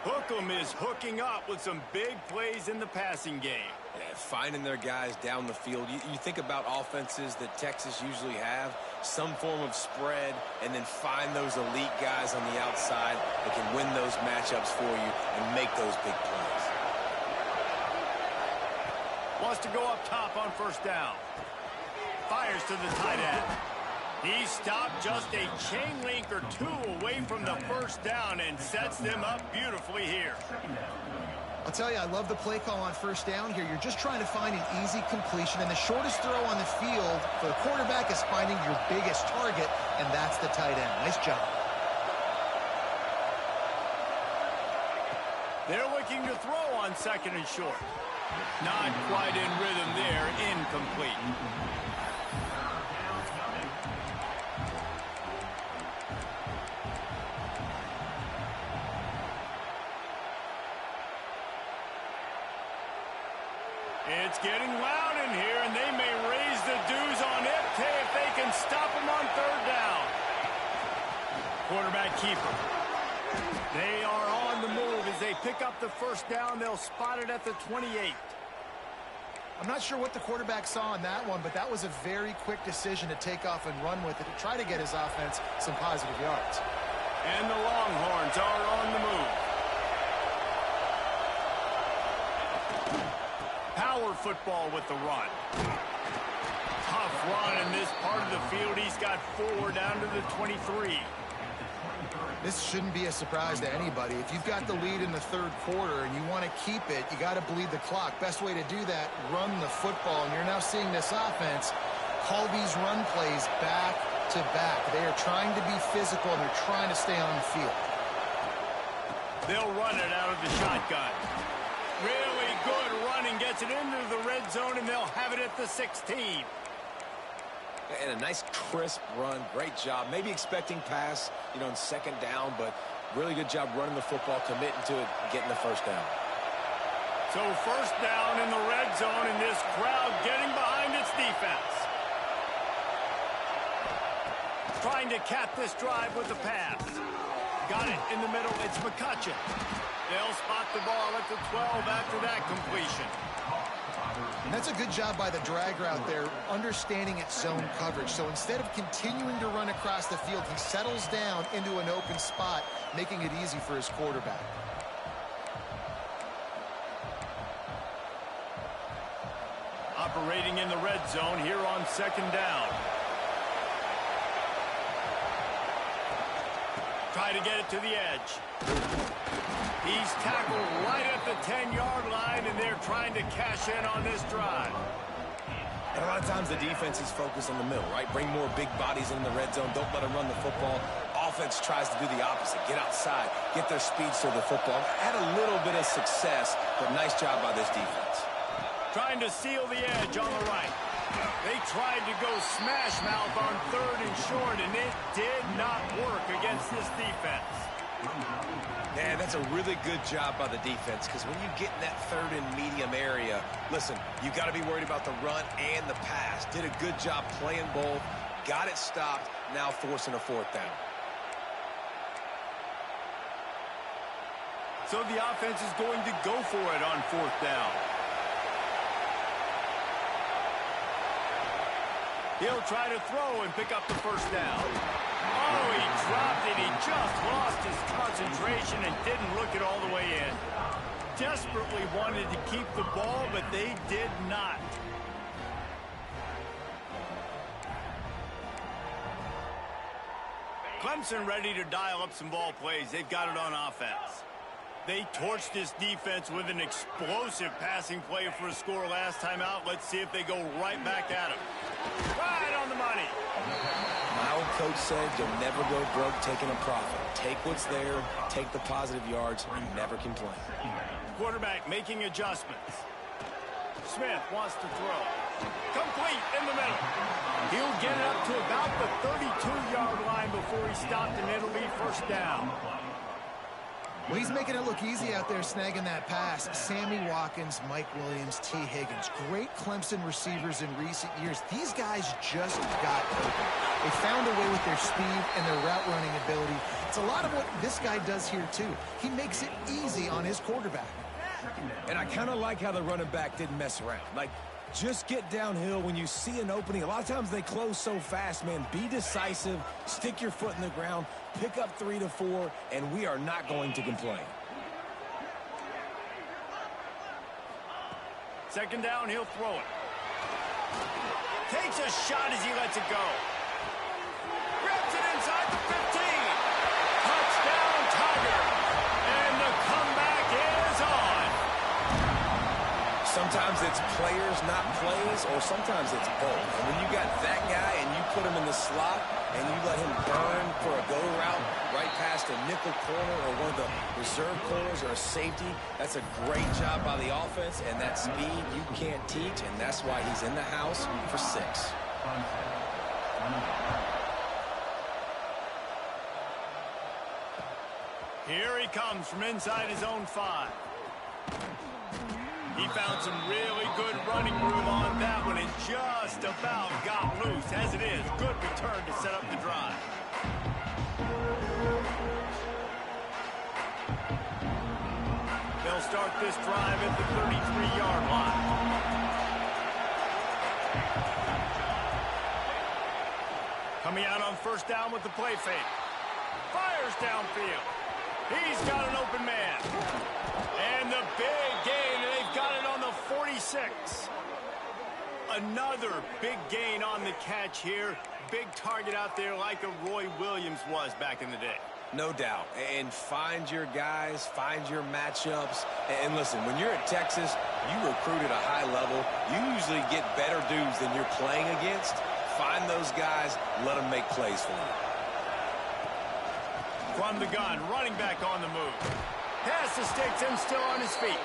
Hookem is hooking up with some big plays in the passing game. Yeah, finding their guys down the field. You think about offenses that Texas usually have, some form of spread, and then find those elite guys on the outside that can win those matchups for you and make those big plays. Wants to go up top on first down. Fires to the tight end. He stopped just a chain link or 2 away from the first down and sets them up beautifully here. I'll tell you, I love the play call on first down here. You're just trying to find an easy completion, and the shortest throw on the field for the quarterback is finding your biggest target, and that's the tight end. Nice job. They're looking to throw on second and short. Not quite in rhythm there, incomplete. It's getting loud in here, and they may raise the dues on it if they can stop them on third down. Quarterback keeper. They are on the move as they pick up the first down. They'll spot it at the 28. I'm not sure what the quarterback saw on that one, but that was a very quick decision to take off and run with it to try to get his offense some positive yards. And the Longhorns are on the move. Power football with the run. Tough run in this part of the field. He's got 4 down to the 23. This shouldn't be a surprise to anybody. If you've got the lead in the third quarter and you want to keep it, you got to bleed the clock. Best way to do that, run the football. And you're now seeing this offense call these run plays back to back. They are trying to be physical, and they're trying to stay on the field. They'll run it out of the shotgun. Really good running, gets it into the red zone, and they'll have it at the 16. And a nice crisp run. Great job. Maybe expecting pass, in second down, but really good job running the football, committing to it, getting the first down. So first down in the red zone, and this crowd getting behind its defense. Trying to cap this drive with the pass. Got it in the middle. It's McCutcheon. They'll spot the ball at the 12 after that completion. And that's a good job by the drag route there, understanding its zone coverage. So instead of continuing to run across the field, he settles down into an open spot, making it easy for his quarterback. Operating in the red zone here on second down. Try to get it to the edge. He's tackled right at the 10-yard line, and they're trying to cash in on this drive. And a lot of times the defense is focused on the middle, right? Bring more big bodies in the red zone. Don't let them run the football. Offense tries to do the opposite. Get outside. Get their speeds to the football. Had a little bit of success, but nice job by this defense. Trying to seal the edge on the right. They tried to go smash mouth on 3rd and short, and it did not work against this defense. Man, that's a really good job by the defense, because when you get in that 3rd and medium area, listen, you got to be worried about the run and the pass. Did a good job playing both, got it stopped, now forcing a 4th down. So the offense is going to go for it on 4th down. He'll try to throw and pick up the 1st down. Oh, he dropped it. He just lost his concentration and didn't look it all the way in. Desperately wanted to keep the ball, but they did not. Clemson ready to dial up some ball plays. They've got it on offense. They torched this defense with an explosive passing play for a score last time out. Let's see if they go right back at him. Right on the money. My old coach said you'll never go broke taking a profit. Take what's there, take the positive yards, and never complain. Quarterback making adjustments. Smith wants to throw. Complete in the middle. He'll get it up to about the 32-yard line before he stopped, and it'll be 1st down. Well, he's making it look easy out there snagging that pass. Sammy Watkins, Mike Williams, T. Higgins. Great Clemson receivers in recent years. These guys just got open. They found a way with their speed and their route running ability. It's a lot of what this guy does here, too. He makes it easy on his quarterback. And I kind of like how the running back didn't mess around. Like, just get downhill when you see an opening. A lot of times they close so fast, man. Be decisive, stick your foot in the ground, pick up 3 to 4, and we are not going to complain. 2nd down, he'll throw it. Takes a shot as he lets it go. Grabs it inside the 15. Touchdown, Tiger. And the comeback is on. Sometimes it's players, not plays, or sometimes it's both. And when you got that guy and you put him in the slot and you let him burn for a go route right past a nickel corner or one of the reserve corners or a safety, that's a great job by the offense, and that speed you can't teach, and that's why he's in the house for 6. Here he comes from inside his own 5. He found some really good running room on that one and just about got loose. As it is, good return to set up the drive. They'll start this drive at the 33-yard line. Coming out on 1st down with the play fake. Fires downfield. He's got an open man. And the big gain, and they've got it on the 46. Another big gain on the catch here. Big target out there like a Roy Williams was back in the day. No doubt. And find your guys, find your matchups. And listen, when you're at Texas, you recruit at a high level. You usually get better dudes than you're playing against. Find those guys, let them make plays for you. From the gun, running back on the move. Pass the sticks and still on his feet.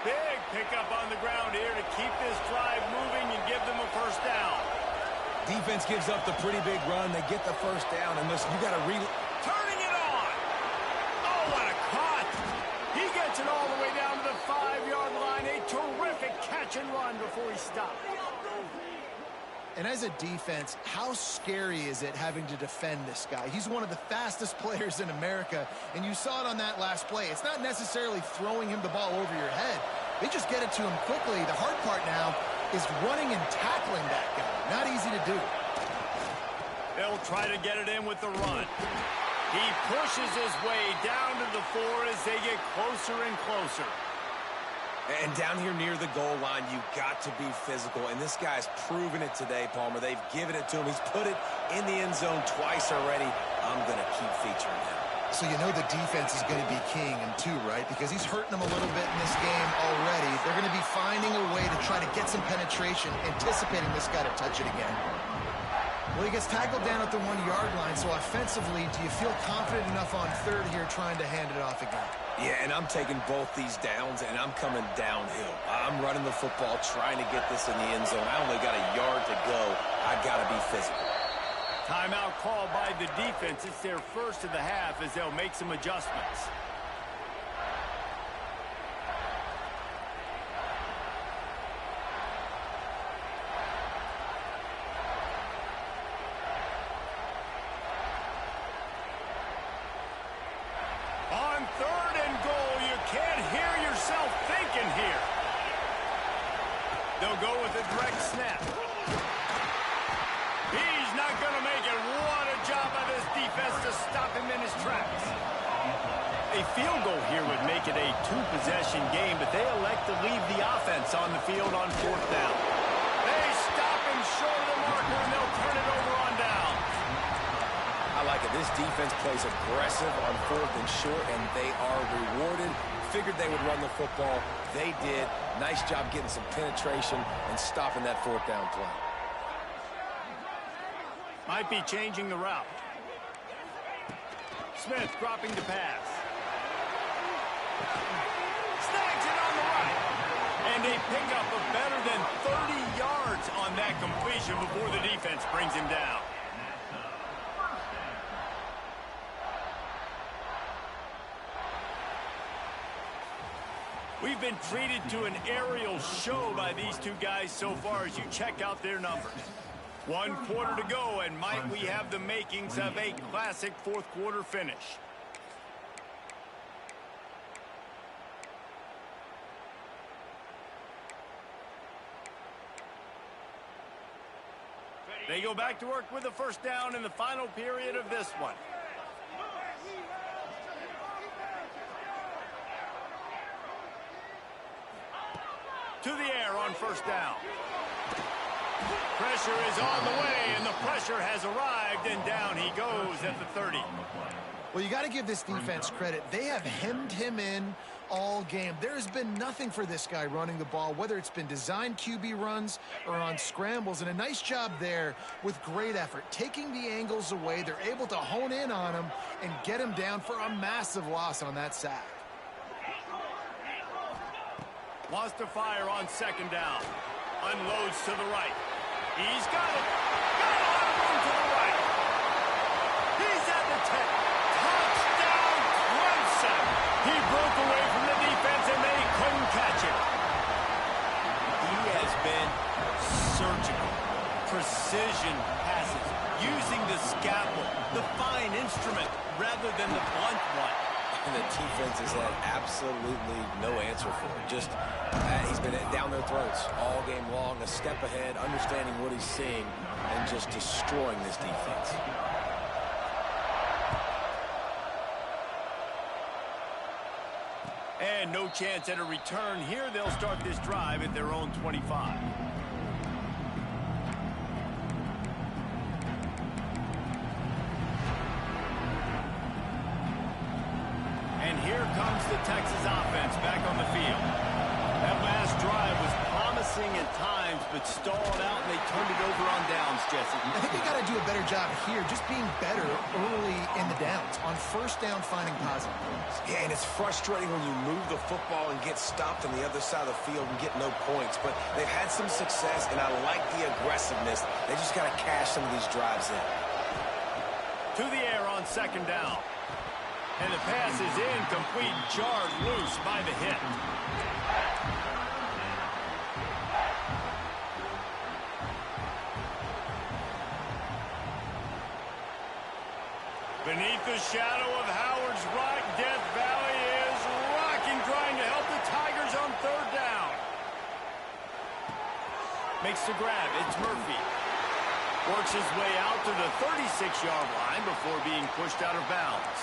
Big pickup on the ground here to keep this drive moving and give them a 1st down. Defense gives up the pretty big run. They get the 1st down. And listen, you got to turning it on. Oh, what a cut. He gets it all the way down to the 5-yard line. A terrific catch and run before he stopped. And as a defense, how scary is it having to defend this guy? He's one of the fastest players in America, and you saw it on that last play. It's not necessarily throwing him the ball over your head. They just get it to him quickly. The hard part now is running and tackling that guy. Not easy to do. They'll try to get it in with the run. He pushes his way down to the 4 as they get closer and closer. And down here near the goal line, you've got to be physical. And this guy's proven it today, Palmer. They've given it to him. He's put it in the end zone twice already. I'm going to keep featuring him. So you know the defense is going to be keying him too, right? Because he's hurting them a little bit in this game already. They're going to be finding a way to try to get some penetration, anticipating this guy to touch it again. Well, he gets tackled down at the 1-yard line, so offensively, do you feel confident enough on third here trying to hand it off again? Yeah, and I'm taking both these downs, and I'm coming downhill. I'm running the football, trying to get this in the end zone. I only got a yard to go. I got to be physical. Timeout called by the defense. It's their first of the half as they'll make some adjustments. On third and goal, you can't hear yourself thinking here. They'll go with a direct snap. He's not going to make it. What a job by this defense to stop him in his tracks. A field goal here would make it a two-possession game, but they elect to leave the offense on the field on fourth down. They stop him short of the marker, and they'll turn it over on down. I like it. This defense plays aggressive on fourth and short, and they are rewarded. Figured they would run the football. They did. Nice job getting some penetration and stopping that fourth down play. Might be changing the route. Smith dropping to pass. Snags it on the right. And they pick up a better than 30 yards on that completion before the defense brings him down. We've been treated to an aerial show by these two guys so far as you check out their numbers. 1 quarter to go, and might we have the makings of a classic fourth quarter finish. They go back to work with a first down in the final period of this one. To the air on first down. Pressure is on the way, and the pressure has arrived, and down he goes at the 30. Well, you got to give this defense credit. They have hemmed him in all game. There has been nothing for this guy running the ball, whether it's been designed QB runs or on scrambles, and a nice job there with great effort. Taking the angles away, they're able to hone in on him and get him down for a massive loss on that sack. Wants to fire on second down. Unloads to the right. He's got it. Got a lot of room to the right. He's at the 10. Touchdown, Clemson. He broke away from the defense, and they couldn't catch him. He has been surgical. Precision passes. Using the scalpel, the fine instrument, rather than the blunt one. And the defense has had absolutely no answer for it. Just, he's been down their throats all game long, a step ahead, understanding what he's seeing, and just destroying this defense. And no chance at a return here. They'll start this drive at their own 25. Here comes the Texas offense back on the field. That last drive was promising at times, but stalled out, and they turned it over on downs, Jesse. I think they got to do a better job here, just being better early in the downs. On first down, finding positive points. Yeah, and it's frustrating when you move the football and get stopped on the other side of the field and get no points. But they've had some success, and I like the aggressiveness. They just got to cash some of these drives in. To the air on second down. And the pass is incomplete, jarred loose by the hit. Beneath the shadow of Howard's Rock, Death Valley is rocking, trying to help the Tigers on third down. Makes the grab. It's Murphy. Works his way out to the 36-yard line before being pushed out of bounds.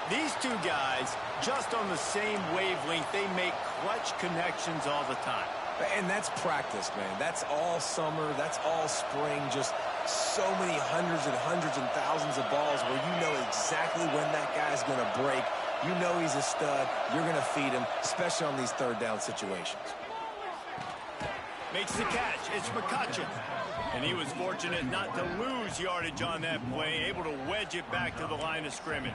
These two guys, just on the same wavelength, they make clutch connections all the time. And that's practice, man. That's all summer. That's all spring. Just so many hundreds and thousands of balls where you know exactly when that guy's going to break. You know he's a stud. You're going to feed him, especially on these third down situations. Makes the catch. It's McCutcheon. And he was fortunate not to lose yardage on that play, able to wedge it back to the line of scrimmage.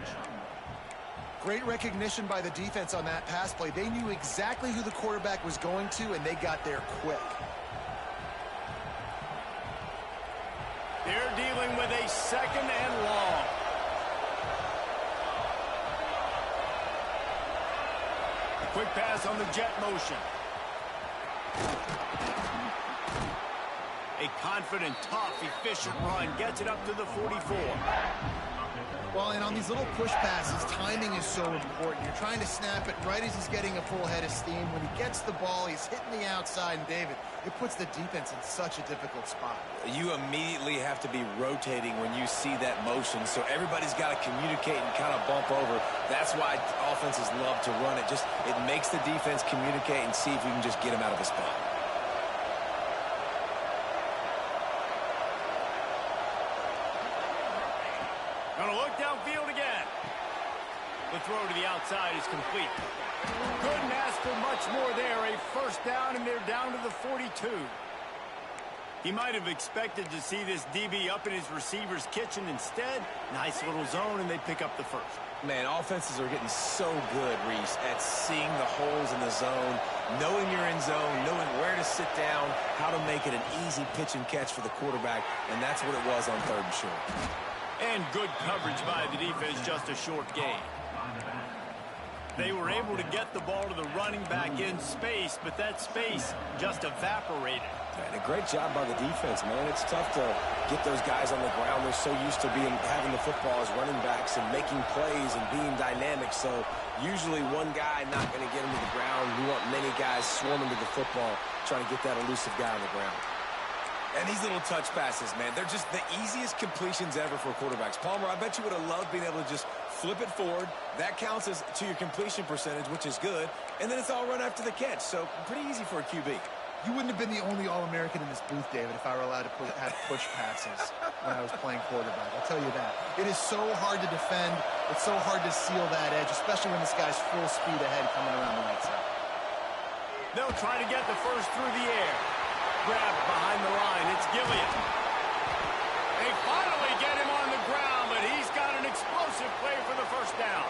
Great recognition by the defense on that pass play. They knew exactly who the quarterback was going to, and they got there quick. They're dealing with a 2nd and long. A quick pass on the jet motion. A confident, tough, efficient run gets it up to the 44. Well, and on these little push passes, timing is so important. You're trying to snap it right as he's getting a full head of steam. When he gets the ball, he's hitting the outside, and David, it puts the defense in such a difficult spot. You immediately have to be rotating when you see that motion, so everybody's got to communicate and kind of bump over. That's why offenses love to run it. It makes the defense communicate and see if you can just get him out of his spot. Gonna look downfield again. The throw to the outside is complete. Couldn't ask for much more there. A first down, and they're down to the 42. He might have expected to see this DB up in his receiver's kitchen. Instead, nice little zone, and they pick up the first. Man, offenses are getting so good, Reese, at seeing the holes in the zone, knowing you're in zone, knowing where to sit down, how to make it an easy pitch and catch for the quarterback, and that's what it was on 3rd and short. And good coverage by the defense, just a short gain. They were able to get the ball to the running back in space, but that space just evaporated. And a great job by the defense, man. It's tough to get those guys on the ground. They're so used to having the football as running backs and making plays and being dynamic. So usually one guy not going to get him to the ground. We want many guys swarming to the football, trying to get that elusive guy on the ground. And these little touch passes, man, they're just the easiest completions ever for quarterbacks. Palmer, I bet you would have loved being able to just flip it forward. That counts as to your completion percentage, which is good. And then it's all run after the catch. So pretty easy for a QB. You wouldn't have been the only All-American in this booth, David, if I were allowed to have push passes when I was playing quarterback. I'll tell you that. It is so hard to defend. It's so hard to seal that edge, especially when this guy's full speed ahead coming around the right side. They'll try to get the first through the air. Grabbed behind the line. It's Gilliam. They finally get him on the ground, but he's got an explosive play for the first down.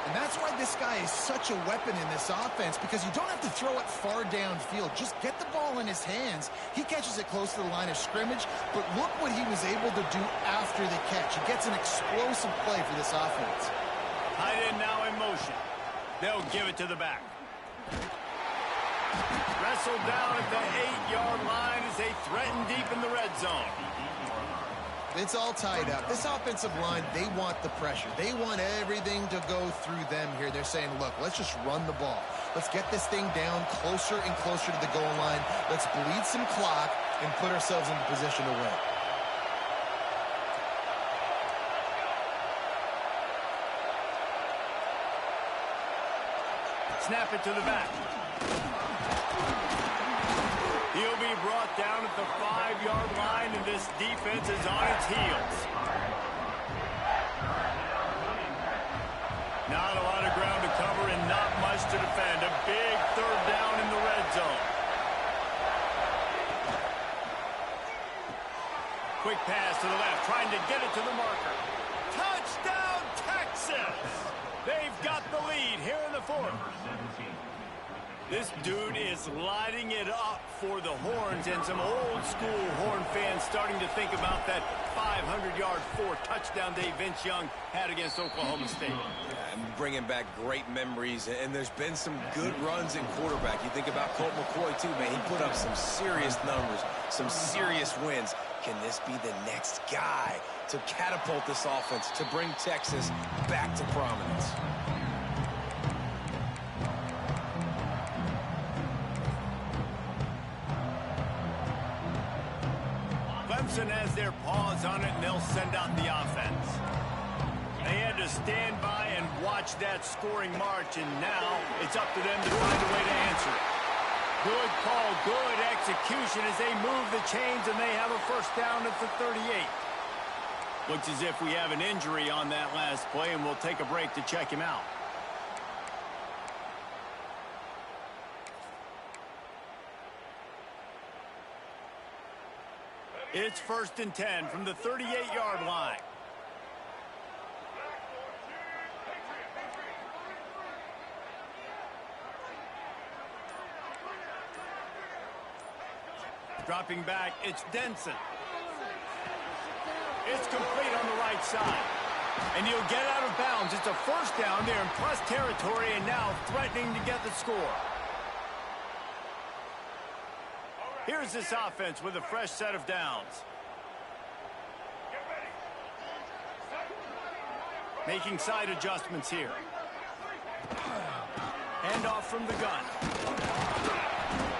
And that's why this guy is such a weapon in this offense, because you don't have to throw it far downfield. Just get the ball in his hands. He catches it close to the line of scrimmage, but look what he was able to do after the catch. He gets an explosive play for this offense. Tight end now in motion. They'll give it to the back. Wrestled down at the 8-yard line as they threaten deep in the red zone. It's all tied up. This offensive line, they want the pressure. They want everything to go through them here. They're saying, look, let's just run the ball. Let's get this thing down closer and closer to the goal line. Let's bleed some clock and put ourselves in position to win. Snap it to the back. He'll be brought down at the 5-yard line, and this defense is on its heels. Not a lot of ground to cover and not much to defend. A big 3rd down in the red zone. Quick pass to the left, trying to get it to the marker. Touchdown, Texas! They've got the lead here in the 4th. This dude is lighting it up for the Horns, and some old-school Horn fans starting to think about that 500-yard 4-touchdown day Vince Young had against Oklahoma State. And bringing back great memories, and there's been some good runs in quarterback. You think about Colt McCoy, too, man. He put up some serious numbers, some serious wins. Can this be the next guy to catapult this offense, to bring Texas back to prominence? Clemson has their paws on it, and they'll send out the offense. They had to stand by and watch that scoring march, and now it's up to them to find a way to answer it. Good call, good execution as they move the chains, and they have a first down at the 38. Looks as if we have an injury on that last play, and we'll take a break to check him out. It's 1st and 10 from the 38-yard line. Dropping back, it's Denson. It's complete on the right side. And he'll get out of bounds. It's a 1st down there in plus territory and now threatening to get the score. Here's this offense with a fresh set of downs. Making side adjustments here. Handoff from the gun.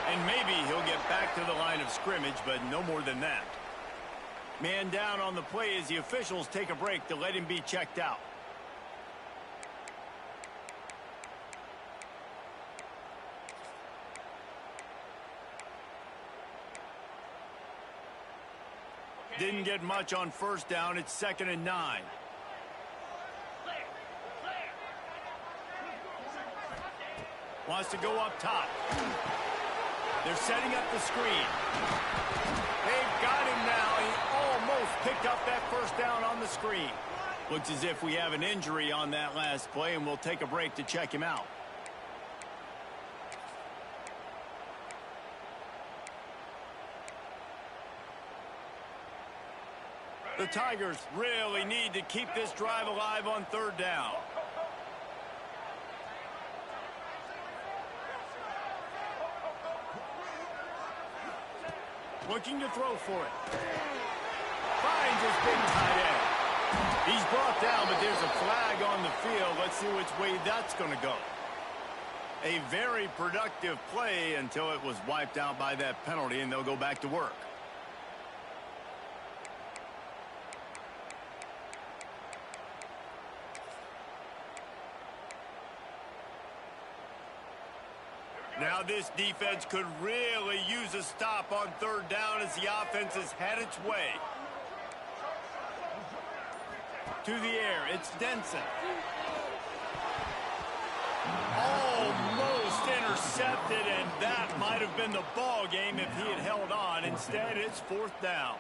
And maybe he'll get back to the line of scrimmage, but no more than that. Man down on the play as the officials take a break to let him be checked out. Didn't get much on 1st down. It's 2nd and 9. Wants to go up top. They're setting up the screen. They've got him now. He almost picked up that 1st down on the screen. Looks as if we have an injury on that last play, and we'll take a break to check him out. The Tigers really need to keep this drive alive on 3rd down. Looking to throw for it. Finds his big tight end. He's brought down, but there's a flag on the field. Let's see which way that's going to go. A very productive play until it was wiped out by that penalty, and they'll go back to work. Now this defense could really use a stop on 3rd down as the offense has had its way. To the air, it's Denson. Almost intercepted, and that might have been the ball game if he had held on. Instead, it's 4th down.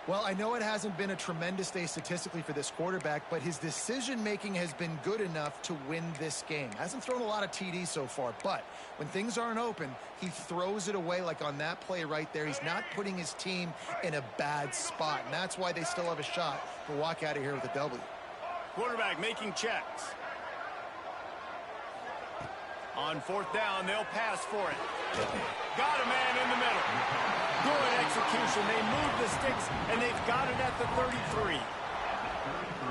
Well, I know it hasn't been a tremendous day statistically for this quarterback, but his decision-making has been good enough to win this game. Hasn't thrown a lot of TDs so far, but when things aren't open, he throws it away like on that play right there. He's not putting his team in a bad spot, and that's why they still have a shot to walk out of here with a W. Quarterback making checks. On 4th down, they'll pass for it. Got a man in the middle. Good execution. They move the sticks, and they've got it at the 33.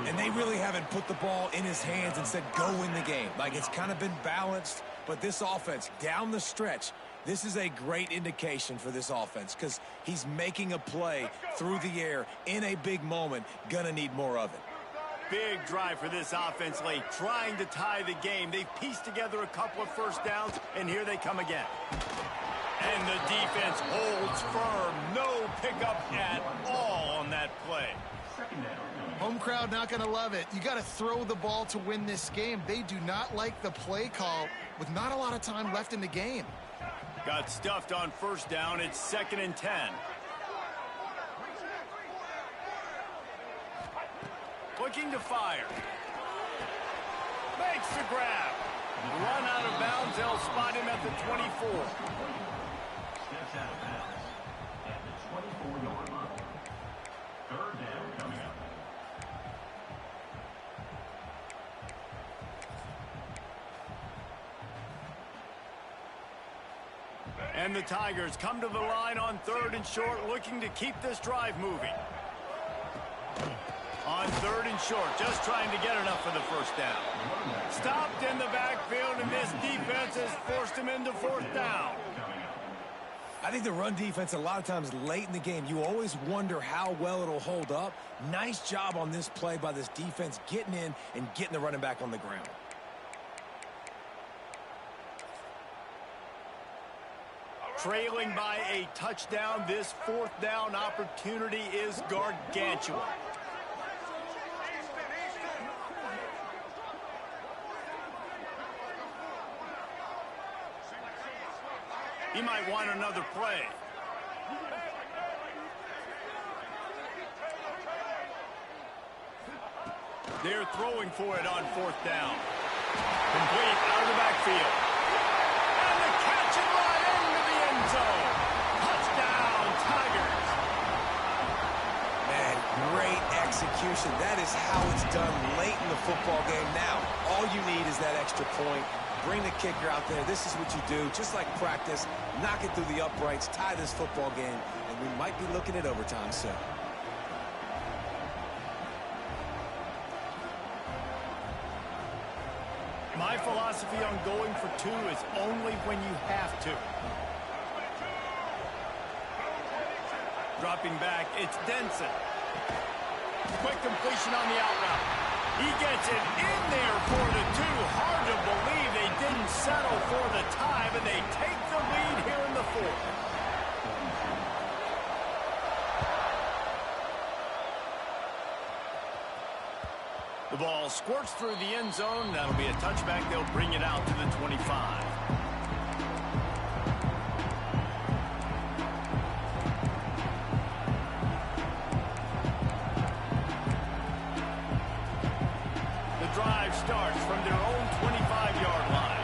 And they really haven't put the ball in his hands and said, go win the game. Like, it's kind of been balanced, but this offense, down the stretch, this is a great indication for this offense because he's making a play through the air in a big moment. Gonna need more of it. Big drive for this offense late, trying to tie the game. They've pieced together a couple of 1st downs, and here they come again. And the defense holds firm. No pickup at all on that play. Home crowd not going to love it. You got to throw the ball to win this game. They do not like the play call with not a lot of time left in the game. Got stuffed on 1st down. It's 2nd and 10. Looking to fire. Makes the grab. Run out of bounds. They'll spot him at the 24. Steps out of bounds at the 24-yard line. 3rd down coming up. And the Tigers come to the line on 3rd and short, looking to keep this drive moving. On 3rd and short, just trying to get enough for the 1st down. Stopped in the backfield, and this defense has forced him into 4th down. I think the run defense, a lot of times late in the game, you always wonder how well it'll hold up. Nice job on this play by this defense, getting in and getting the running back on the ground. Trailing by a touchdown, this 4th down opportunity is gargantuan. He might want another play. They're throwing for it on 4th down. Complete out of the backfield. And the catch and run into the end zone. Touchdown, Tigers. Man, great execution. That is how it's done late in the football game. Now, all you need is that extra point. Bring the kicker out there. This is what you do. Just like practice, knock it through the uprights, tie this football game, and we might be looking at overtime soon. My philosophy on going for 2 is only when you have to. Dropping back, it's Denson. Quick completion on the out route. He gets it in there for the 2. Hard to believe they didn't settle for the time, and they take the lead here in the 4th. The ball squirts through the end zone. That'll be a touchback. They'll bring it out to the 25. The drive starts from their own 25-yard line.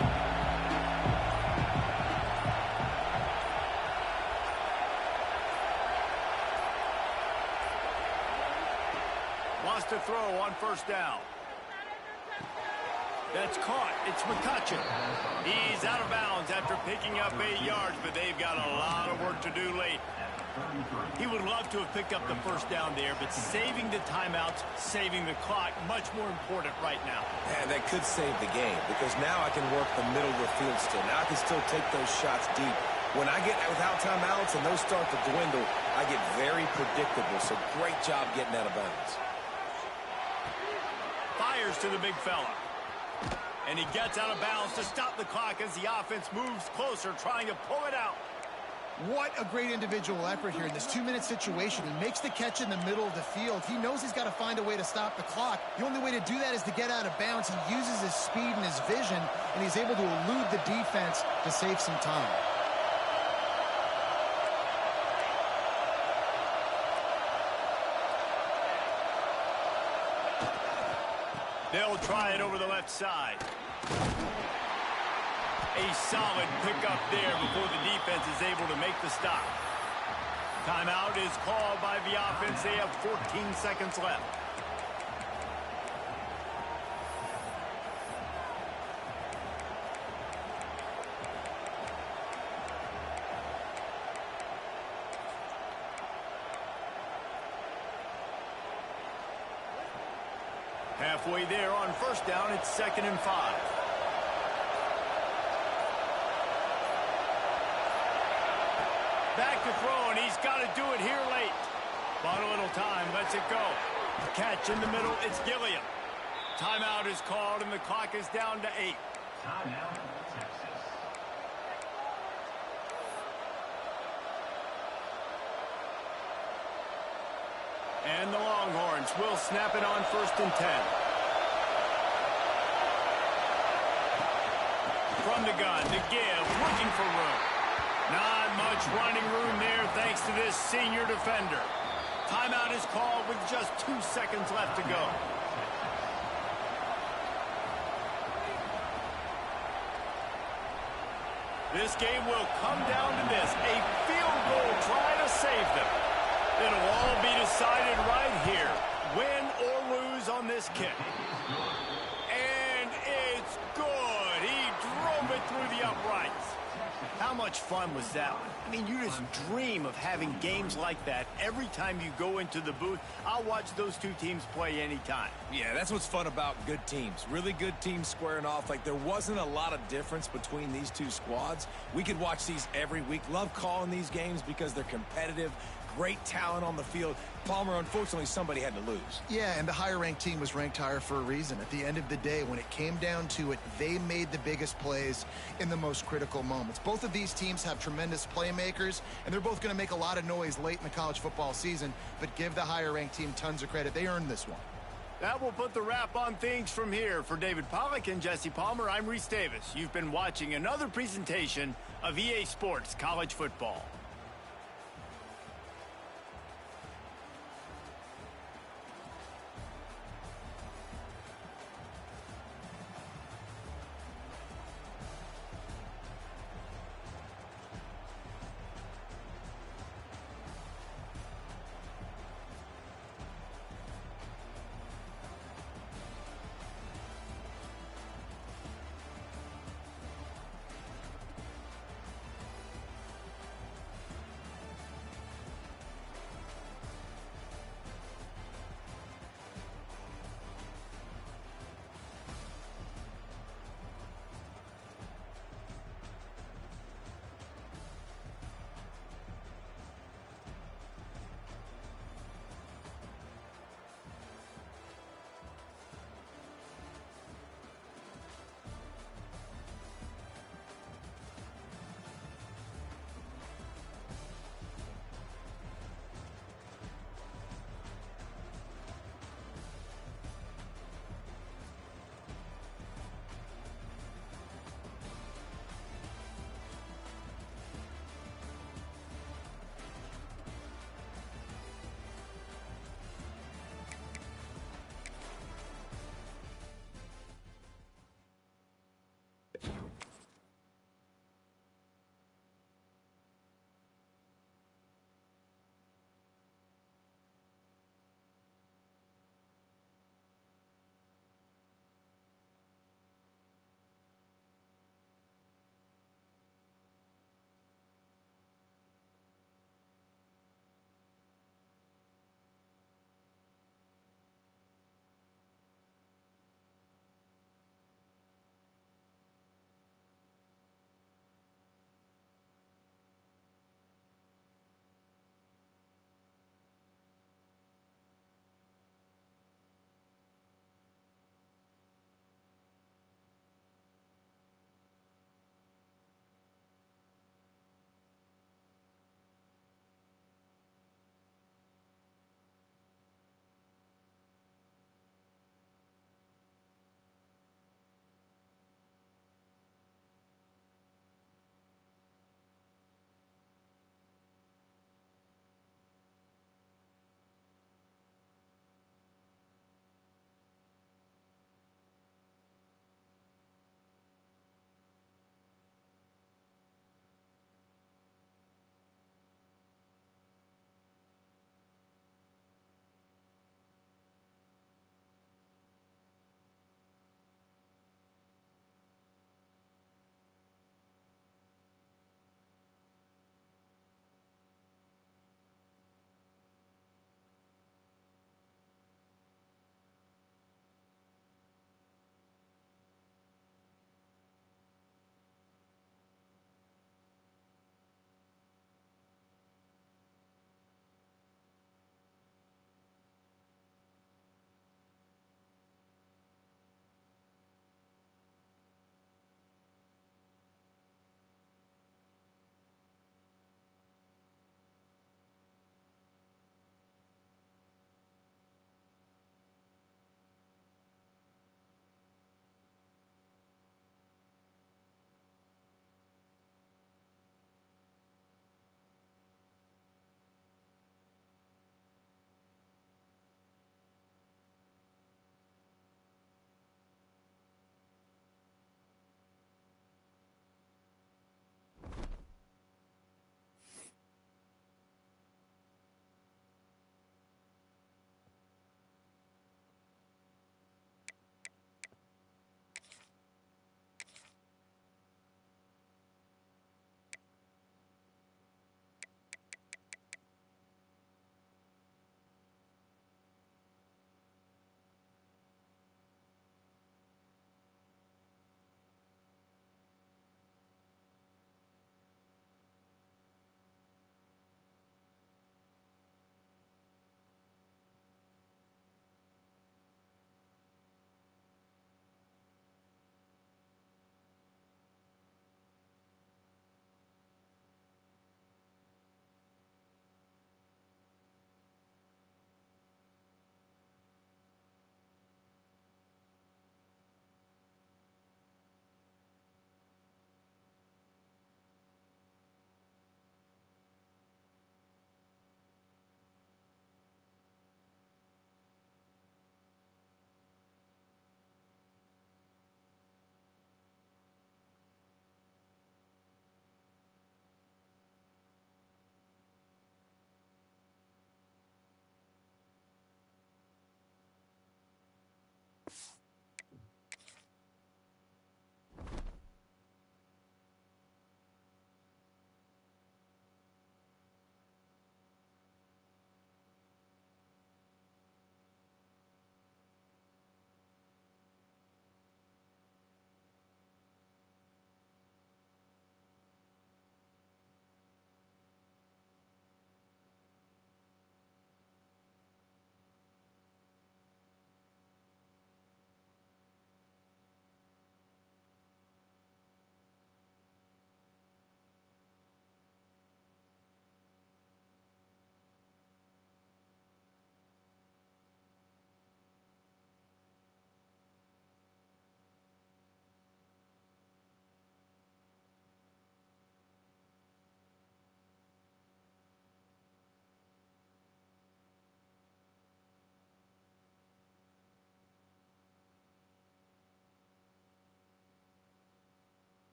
Lost a throw on 1st down. That's caught. It's McCutcheon. He's out of bounds after picking up 8 yards, but they've got a lot of work to do late. He would love to have picked up the 1st down there, but saving the timeouts, saving the clock, much more important right now. And that could save the game, because now I can work the middle of the field still. Now I can still take those shots deep. When I get without timeouts and those start to dwindle, I get very predictable. So great job getting out of bounds. Fires to the big fella. And he gets out of bounds to stop the clock as the offense moves closer, trying to pull it out. What a great individual effort here in this 2-minute situation. He makes the catch in the middle of the field. He knows he's got to find a way to stop the clock. The only way to do that is to get out of bounds. He uses his speed and his vision, and he's able to elude the defense to save some time. They'll try it over the left side. A solid pickup there before the defense is able to make the stop. Timeout is called by the offense. They have 14 seconds left. Halfway there on 1st down, it's 2nd and 5. Back to throw, and he's got to do it here late. Bought a little time, lets it go. Catch in the middle, it's Gilliam. Timeout is called, and the clock is down to 8. Timeout, Texas. And the Longhorns will snap it on 1st and 10. From the gun to give, looking for room. Not much running room there thanks to this senior defender. Timeout is called with just 2 seconds left to go. This game will come down to this. A field goal try to save them. It'll all be decided right here. Win or lose on this kick. And it's good. He drove it through the uprights. How much fun was that one? I mean, you just dream of having games like that every time you go into the booth. I'll watch those two teams play anytime. Yeah, that's what's fun about good teams. Really good teams squaring off. Like, there wasn't a lot of difference between these two squads. We could watch these every week. Love calling these games because they're competitive. Great talent on the field. Palmer, unfortunately, somebody had to lose. Yeah, and the higher-ranked team was ranked higher for a reason. At the end of the day, when it came down to it, they made the biggest plays in the most critical moments. Both of these teams have tremendous playmakers, and they're both going to make a lot of noise late in the college football season, but give the higher-ranked team tons of credit. They earned this one. That will put the wrap on things from here. For David Pollack and Jesse Palmer, I'm Reese Davis. You've been watching another presentation of EA Sports College Football.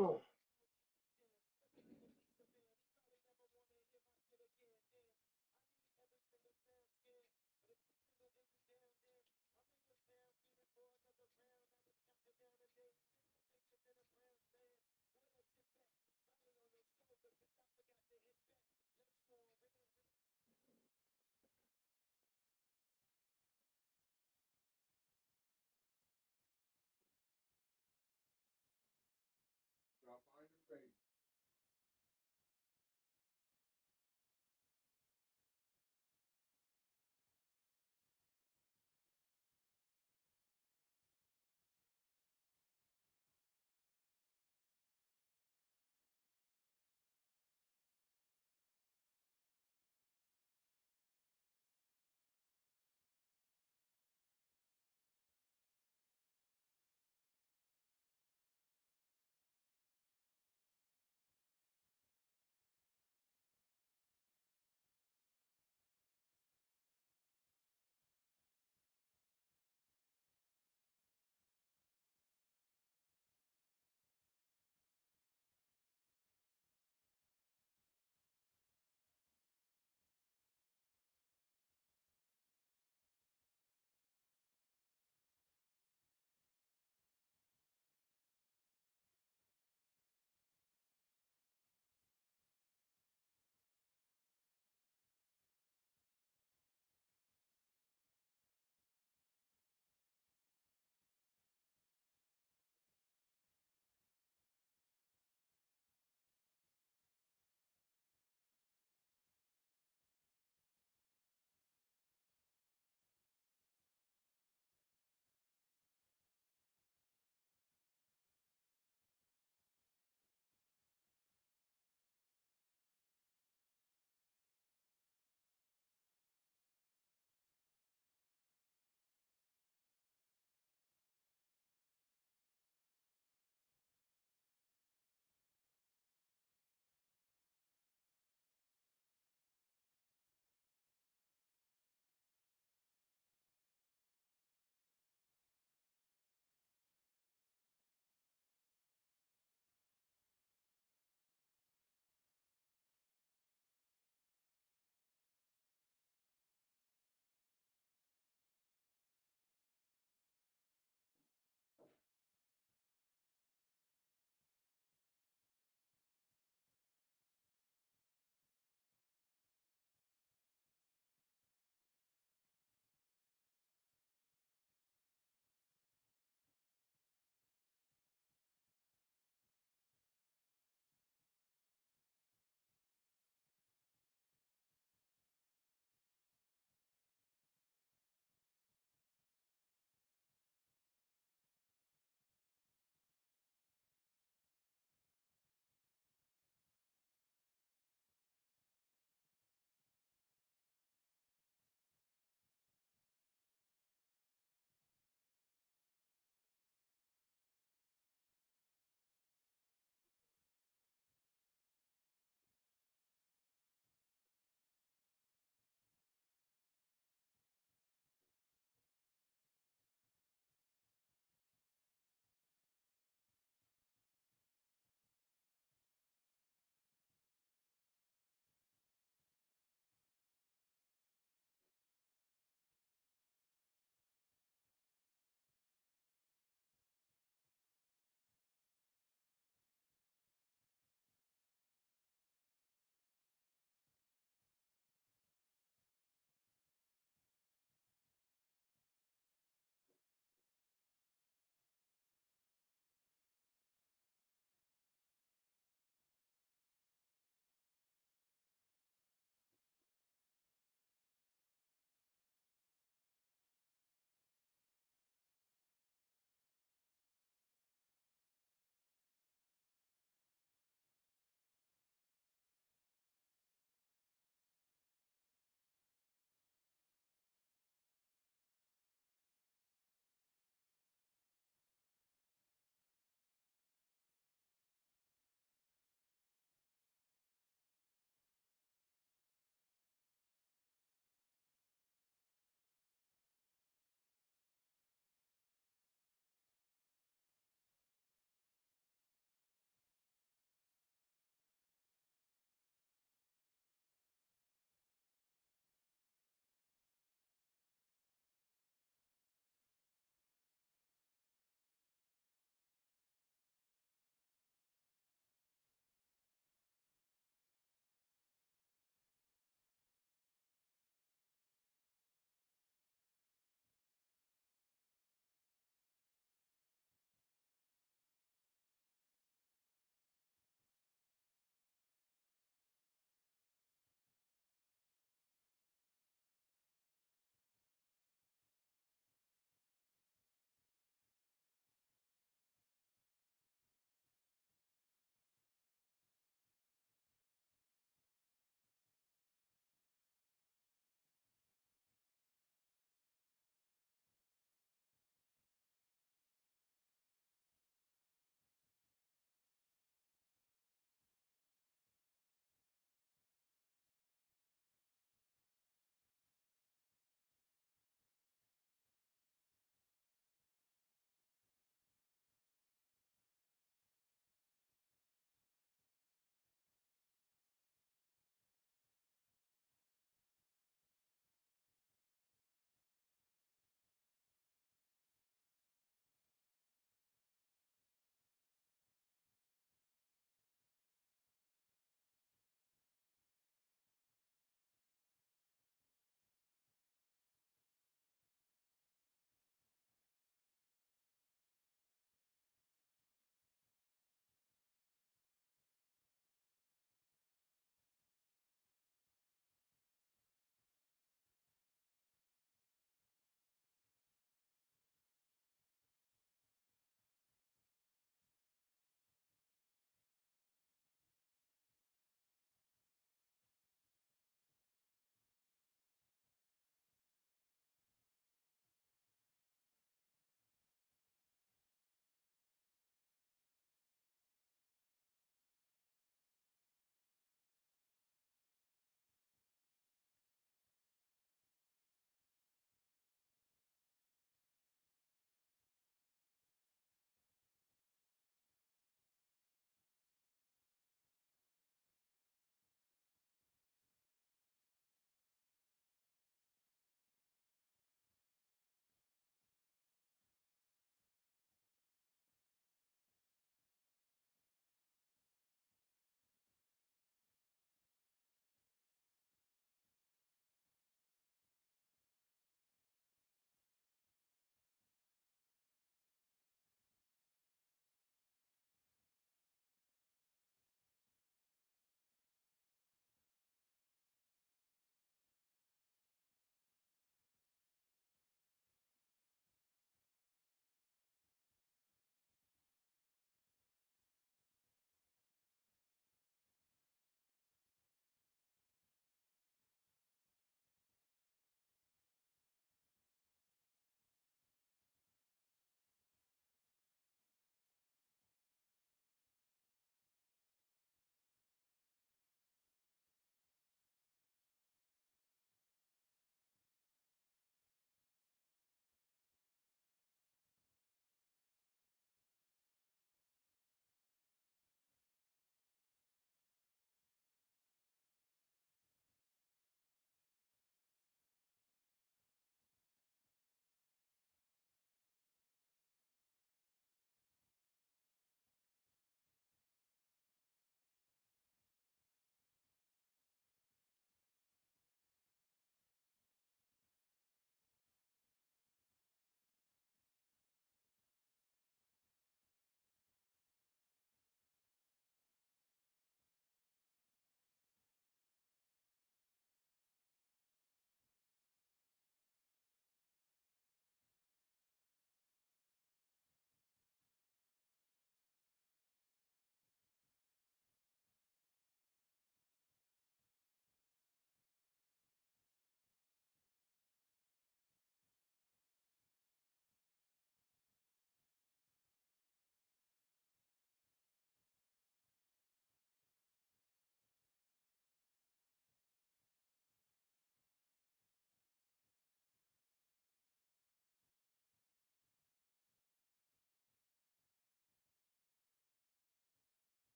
Drop behind your face.